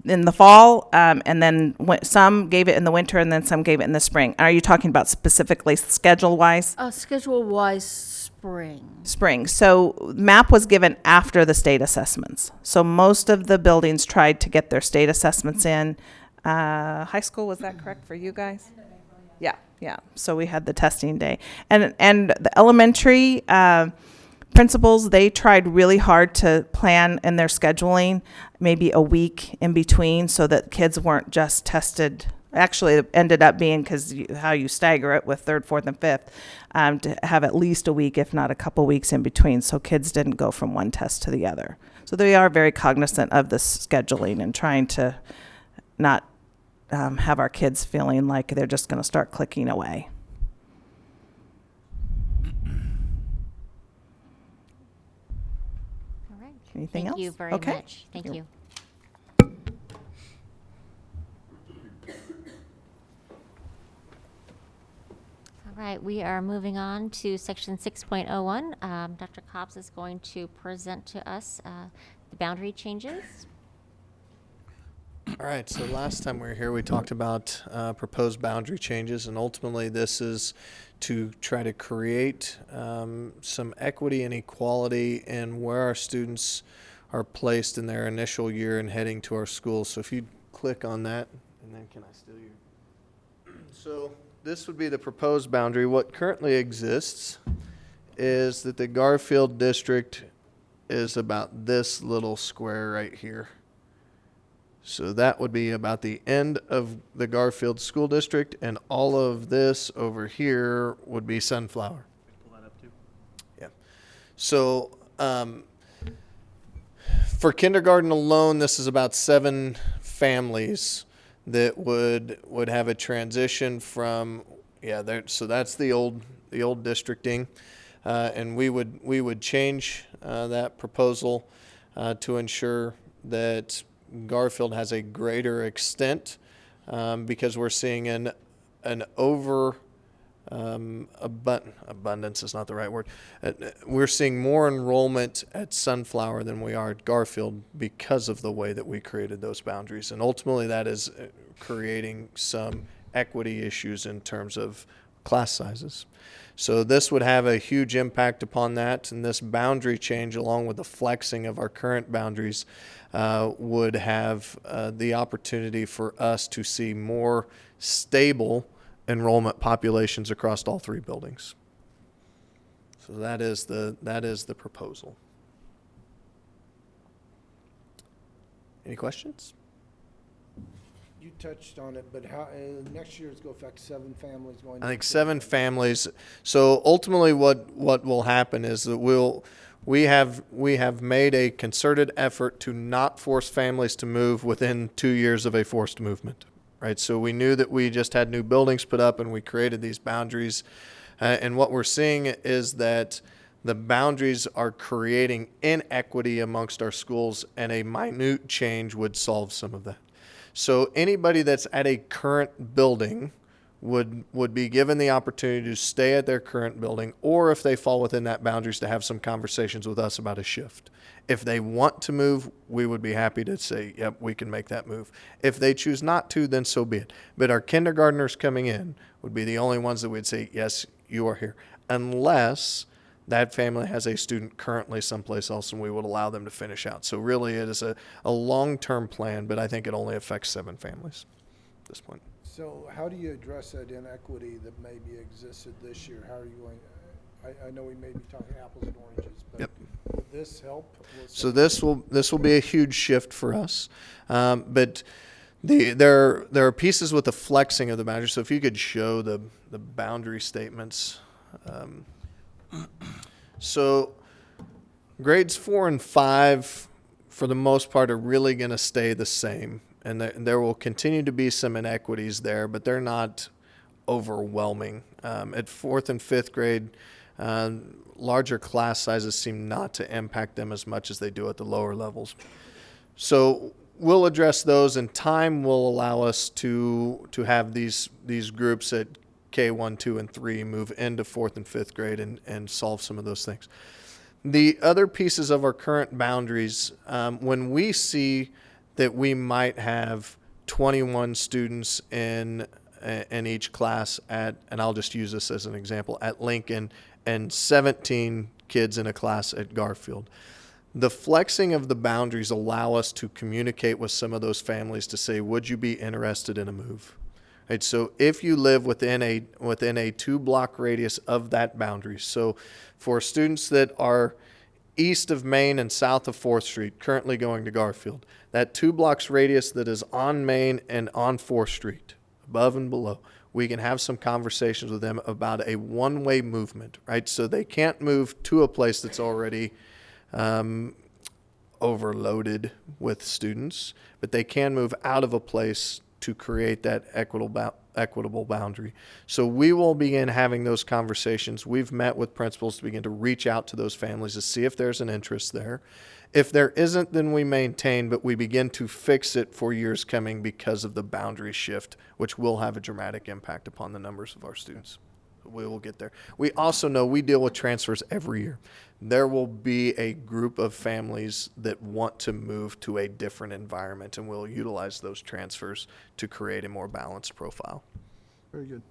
in the fall, and then some gave it in the winter, and then some gave it in the spring. Are you talking about specifically schedule-wise? Schedule-wise, spring. Spring. So MAP was given after the state assessments. So most of the buildings tried to get their state assessments in. High school, was that correct for you guys? Yeah. So we had the testing day. And the elementary principals, they tried really hard to plan in their scheduling maybe a week in between so that kids weren't just tested. Actually, it ended up being, because how you stagger it with third, fourth, and fifth, to have at least a week, if not a couple weeks in between, so kids didn't go from one test to the other. So they are very cognizant of the scheduling and trying to not have our kids feeling like they're just going to start clicking away. All right. Anything else? Thank you very Okay. much. Thank you. All right, we are moving on to section 6.01. Dr. Cobbs is going to present to us the boundary changes. All right, so last time we were here, we talked about proposed boundary changes, and ultimately this is to try to create some equity and equality in where our students are placed in their initial year and heading to our schools. So if you click on that, and then can I steal your? So this would be the proposed boundary. What currently exists is that the Garfield district is about this little square right here. So that would be about the end of the Garfield School District, and all of this over here would be Sunflower. Pull that up too. Yeah. So for kindergarten alone, this is about 7 families that would have a transition from, so that's the old districting. And we would change that proposal to ensure that Garfield has a greater extent, because we're seeing an over abundance is not the right word. We're seeing more enrollment at Sunflower than we are at Garfield because of the way that we created those boundaries. And ultimately that is creating some equity issues in terms of class sizes. So this would have a huge impact upon that, and this boundary change, along with the flexing of our current boundaries, would have the opportunity for us to see more stable enrollment populations across all three buildings. So that is the proposal. Any questions? You touched on it, but how, next year it's going to affect 7 families going. I think 7 families. So ultimately what will happen is that we have made a concerted effort to not force families to move within 2 years of a forced movement. Right, so we knew that we just had new buildings put up, and we created these boundaries. And what we're seeing is that the boundaries are creating inequity amongst our schools, and a minute change would solve some of that. So anybody that's at a current building would be given the opportunity to stay at their current building, or if they fall within that boundaries, to have some conversations with us about a shift. If they want to move, we would be happy to say, yep, we can make that move. If they choose not to, then so be it. But our kindergartners coming in would be the only ones that we'd say, yes, you are here. Unless that family has a student currently someplace else, and we would allow them to finish out. So really it is a long-term plan, but I think it only affects 7 families at this point. So how do you address that inequity that maybe existed this year? How are you going, I know we may be talking apples and oranges, but Yep. will this help? So this will be a huge shift for us, but there are pieces with the flexing of the boundaries. So if you could show the boundary statements. So grades 4 and 5, for the most part, are really going to stay the same, and there will continue to be some inequities there, but they're not overwhelming. At 4th and 5th grade, larger class sizes seem not to impact them as much as they do at the lower levels. So we'll address those, and time will allow us to have these groups at K1, 2, and 3 move into 4th and 5th grade and solve some of those things. The other pieces of our current boundaries, when we see that we might have 21 students in each class and I'll just use this as an example, at Lincoln, and 17 kids in a class at Garfield. The flexing of the boundaries allow us to communicate with some of those families to say, would you be interested in a move? Right, so if you live within a 2-block radius of that boundary, so for students that are east of Main and south of 4th Street, currently going to Garfield, that 2 blocks radius that is on Main and on 4th Street, above and below, we can have some conversations with them about a one-way movement, right? So they can't move to a place that's already overloaded with students, but they can move out of a place to create that equitable boundary. So we will begin having those conversations. We've met with principals to begin to reach out to those families to see if there's an interest there. If there isn't, then we maintain, but we begin to fix it for years coming because of the boundary shift, which will have a dramatic impact upon the numbers of our students. We will get there. We also know we deal with transfers every year. There will be a group of families that want to move to a different environment, and we'll utilize those transfers to create a more balanced profile. Very good.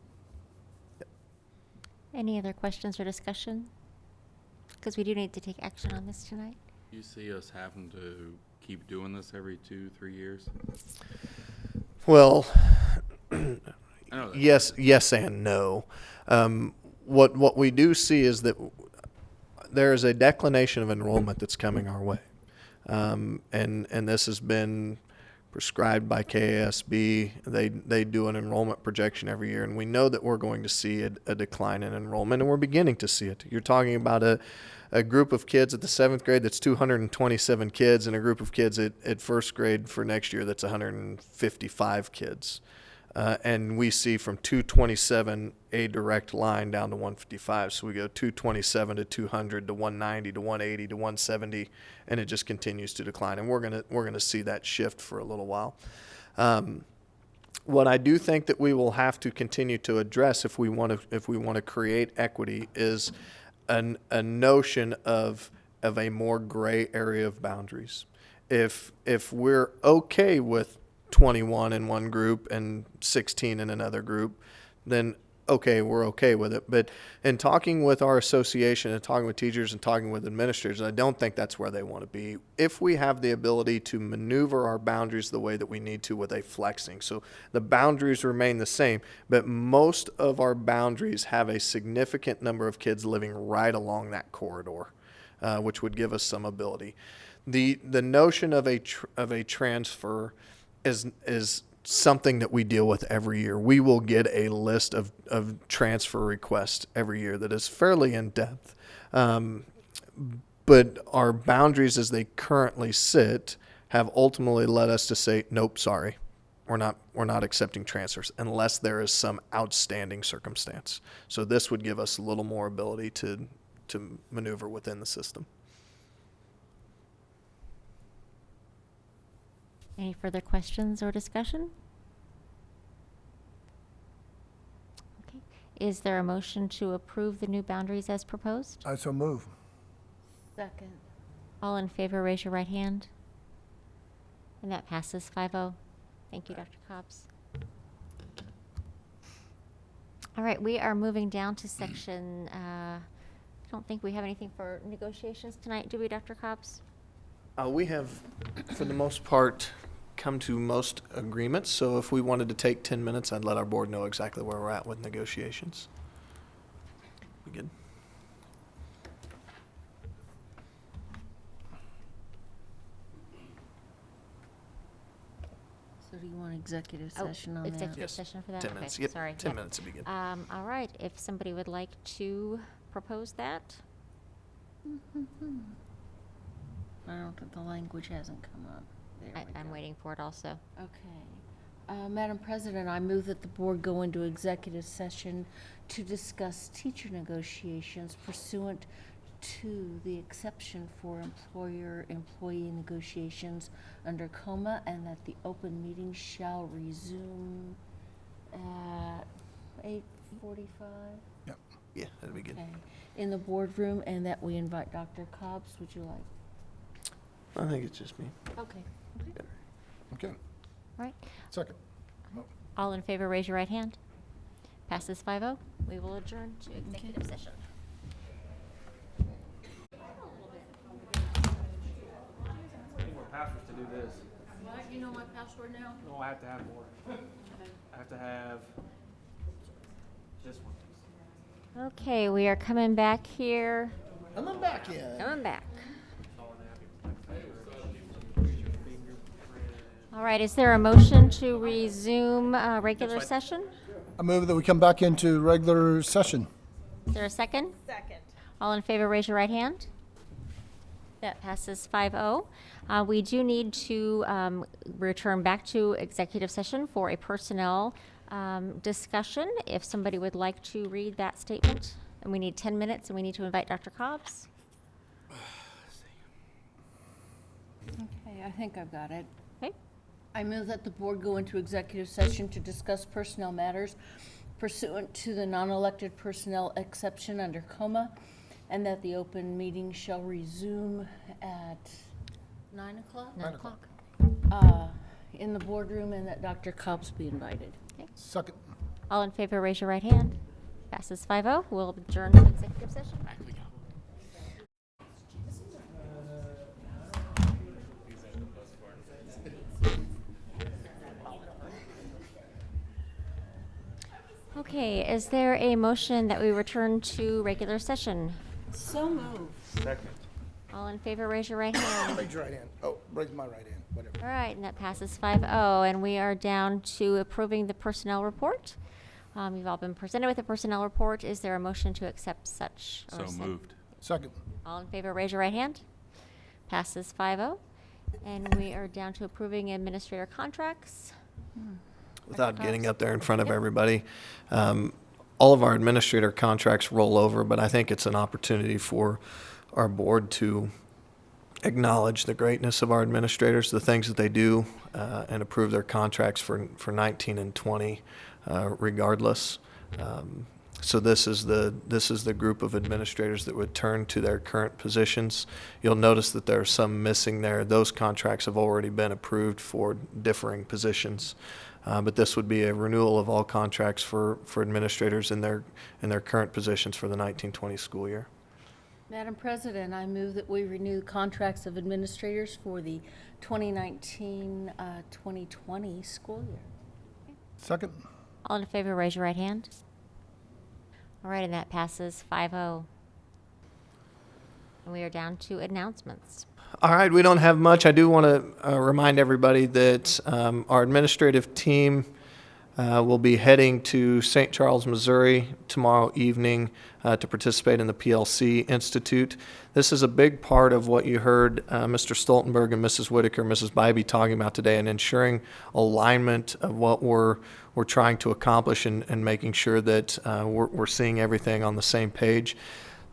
Any other questions or discussion? Because we do need to take action on this tonight. You see us having to keep doing this every 2-3 years? Well, I know that. yes and no. What we do see is that there is a declination of enrollment that's coming our way, and this has been prescribed by KASB. They do an enrollment projection every year, and we know that we're going to see a decline in enrollment, and we're beginning to see it. You're talking about a group of kids at the 7th grade that's 227 kids, and a group of kids at 1st grade for next year that's 155 kids. And we see from 227 a direct line down to 155. So we go 227 to 200 to 190 to 180 to 170, and it just continues to decline. And we're gonna see that shift for a little while. What I do think that we will have to continue to address if we want to create equity is a notion of a more gray area of boundaries. If we're okay with 21 in one group and 16 in another group, then okay, we're okay with it. But in talking with our association and talking with teachers and talking with administrators, I don't think that's where they want to be. If we have the ability to maneuver our boundaries the way that we need to with a flexing, so the boundaries remain the same, but most of our boundaries have a significant number of kids living right along that corridor, which would give us some ability. The notion of a transfer is something that we deal with every year. We will get a list of transfer requests every year that is fairly in depth. But our boundaries as they currently sit have ultimately led us to say, nope, sorry, we're not accepting transfers unless there is some outstanding circumstance. So this would give us a little more ability to maneuver within the system. Any further questions or discussion? Okay. Is there a motion to approve the new boundaries as proposed? I so move. Second. All in favor, raise your right hand. And that passes 5-0. Thank you, Dr. Cobbs. All right, we are moving down to section, I don't think we have anything for negotiations tonight, do we, Dr. Cobbs? We have, for the most part, come to most agreements. So if we wanted to take 10 minutes, I'd let our board know exactly where we're at with negotiations. We good? So do you want executive session on that? Executive Yes. session for that? 10 Okay, minutes. Yep. sorry. 10 Yep. minutes would be good. All right, if somebody would like to propose that. I don't think the language hasn't come up. There we I'm go. waiting for it also. Okay. Madam President, I move that the board go into executive session to discuss teacher negotiations pursuant to the exception for employer-employee negotiations under COMA, and that the open meeting shall resume at 8:45. Yeah, that'd be good. Okay. In the boardroom, and that we invite Dr. Cobbs. Would you like? I think it's just me. Okay. Okay. All right, Second. all in favor, raise your right hand. Passes 5-0. We will adjourn to executive session. I need more passwords to do this. What? You know my password now? No, I have to have more. I have to have this one. Okay, we are coming back here. Coming back in. Coming back. All right, is there a motion to resume regular session? I move that we come back into regular session. Is there a second? Second. All in favor, raise your right hand. That passes 5-0. We do need to return back to executive session for a personnel discussion. If somebody would like to read that statement, and we need 10 minutes, and we need to invite Dr. Cobbs. Okay, I think I've got it. Okay. I move that the board go into executive session to discuss personnel matters pursuant to the non-elected personnel exception under COMA, and that the open meeting shall resume at 9 o'clock? 9 o'clock. In the boardroom, and that Dr. Cobbs be invited. Second. All in favor, raise your right hand. Passes 5-0. We'll adjourn to executive session. Okay, is there a motion that we return to regular session? So moved. Second. All in favor, raise your right hand. Raise your right hand. Oh, raise my right hand, whatever. All right, and that passes 5-0, and we are down to approving the personnel report. You've all been presented with a personnel report. Is there a motion to accept such? or So send- moved. Second. All in favor, raise your right hand. Passes 5-0. And we are down to approving administrator contracts. without getting up there in front of everybody. All of our administrator contracts roll over, but I think it's an opportunity for our board to acknowledge the greatness of our administrators, the things that they do, and approve their contracts for 19 and 20, regardless. So this is the group of administrators that would turn to their current positions. You'll notice that there are some missing there. Those contracts have already been approved for differing positions. But this would be a renewal of all contracts for administrators in their current positions for the 1920 school year. Madam President, I move that we renew contracts of administrators for the 2019-2020 school year. Second? All in favor, raise your right hand. All right, and that passes 5-0. And we are down to announcements. All right, we don't have much. I do want to remind everybody that our administrative team will be heading to St. Charles, Missouri tomorrow evening to participate in the PLC Institute. This is a big part of what you heard Mr. Stoltenberg and Mrs. Whitaker, Mrs. Bybee talking about today, and ensuring alignment of what we're trying to accomplish and making sure that we're seeing everything on the same page.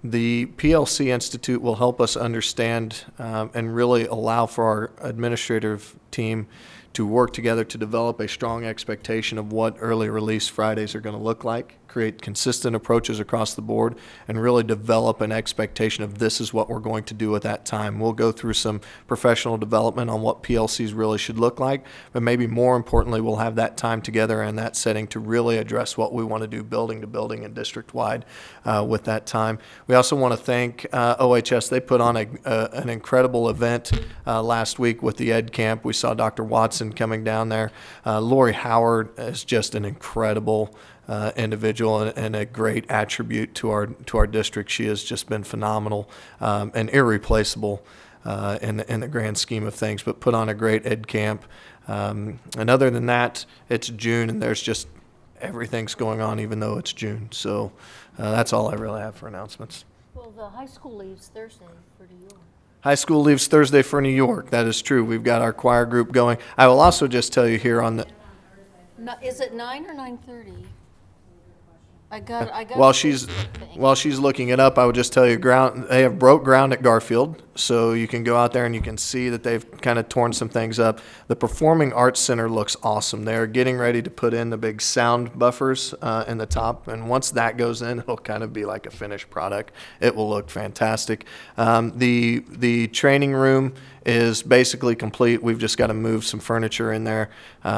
The PLC Institute will help us understand and really allow for our administrative team to work together to develop a strong expectation of what early release Fridays are going to look like, create consistent approaches across the board, and really develop an expectation of this is what we're going to do at that time. We'll go through some professional development on what PLCs really should look like, but maybe more importantly, we'll have that time together in that setting to really address what we want to do building to building and district-wide with that time. We also want to thank OHS. They put on an incredible event last week with the Ed Camp. We saw Dr. Watson coming down there. Lori Howard is just an incredible individual and a great attribute to our district. She has just been phenomenal and irreplaceable in the grand scheme of things, but put on a great Ed Camp. And other than that, it's June and there's just everything's going on even though it's June. So that's all I really have for announcements. Well, the high school leaves Thursday for New York. High school leaves Thursday for New York. That is true. We've got our choir group going. I will also just tell you here on the... No, is it 9 or 9:30? I got. While she's looking it up, I would just tell you they have broke ground at Garfield, so you can go out there and you can see that they've kind of torn some things up. The Performing Arts Center looks awesome. They're getting ready to put in the big sound buffers in the top, and once that goes in, it'll kind of be like a finished product. It will look fantastic. The training room is basically complete. We've just got to move some furniture in there.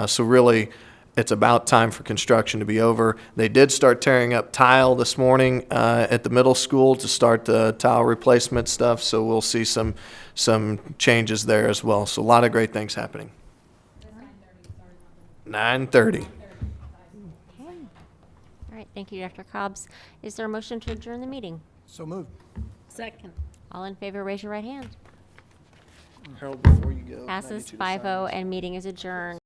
So really, it's about time for construction to be over. They did start tearing up tile this morning at the middle school to start the tile replacement stuff, so we'll see some changes there as well. So a lot of great things happening. 9:30. Okay. All right, thank you, Dr. Cobbs. Is there a motion to adjourn the meeting? So moved. Second. All in favor, raise your right hand. Harold, before you go, Passes 5-0 and meeting is adjourned.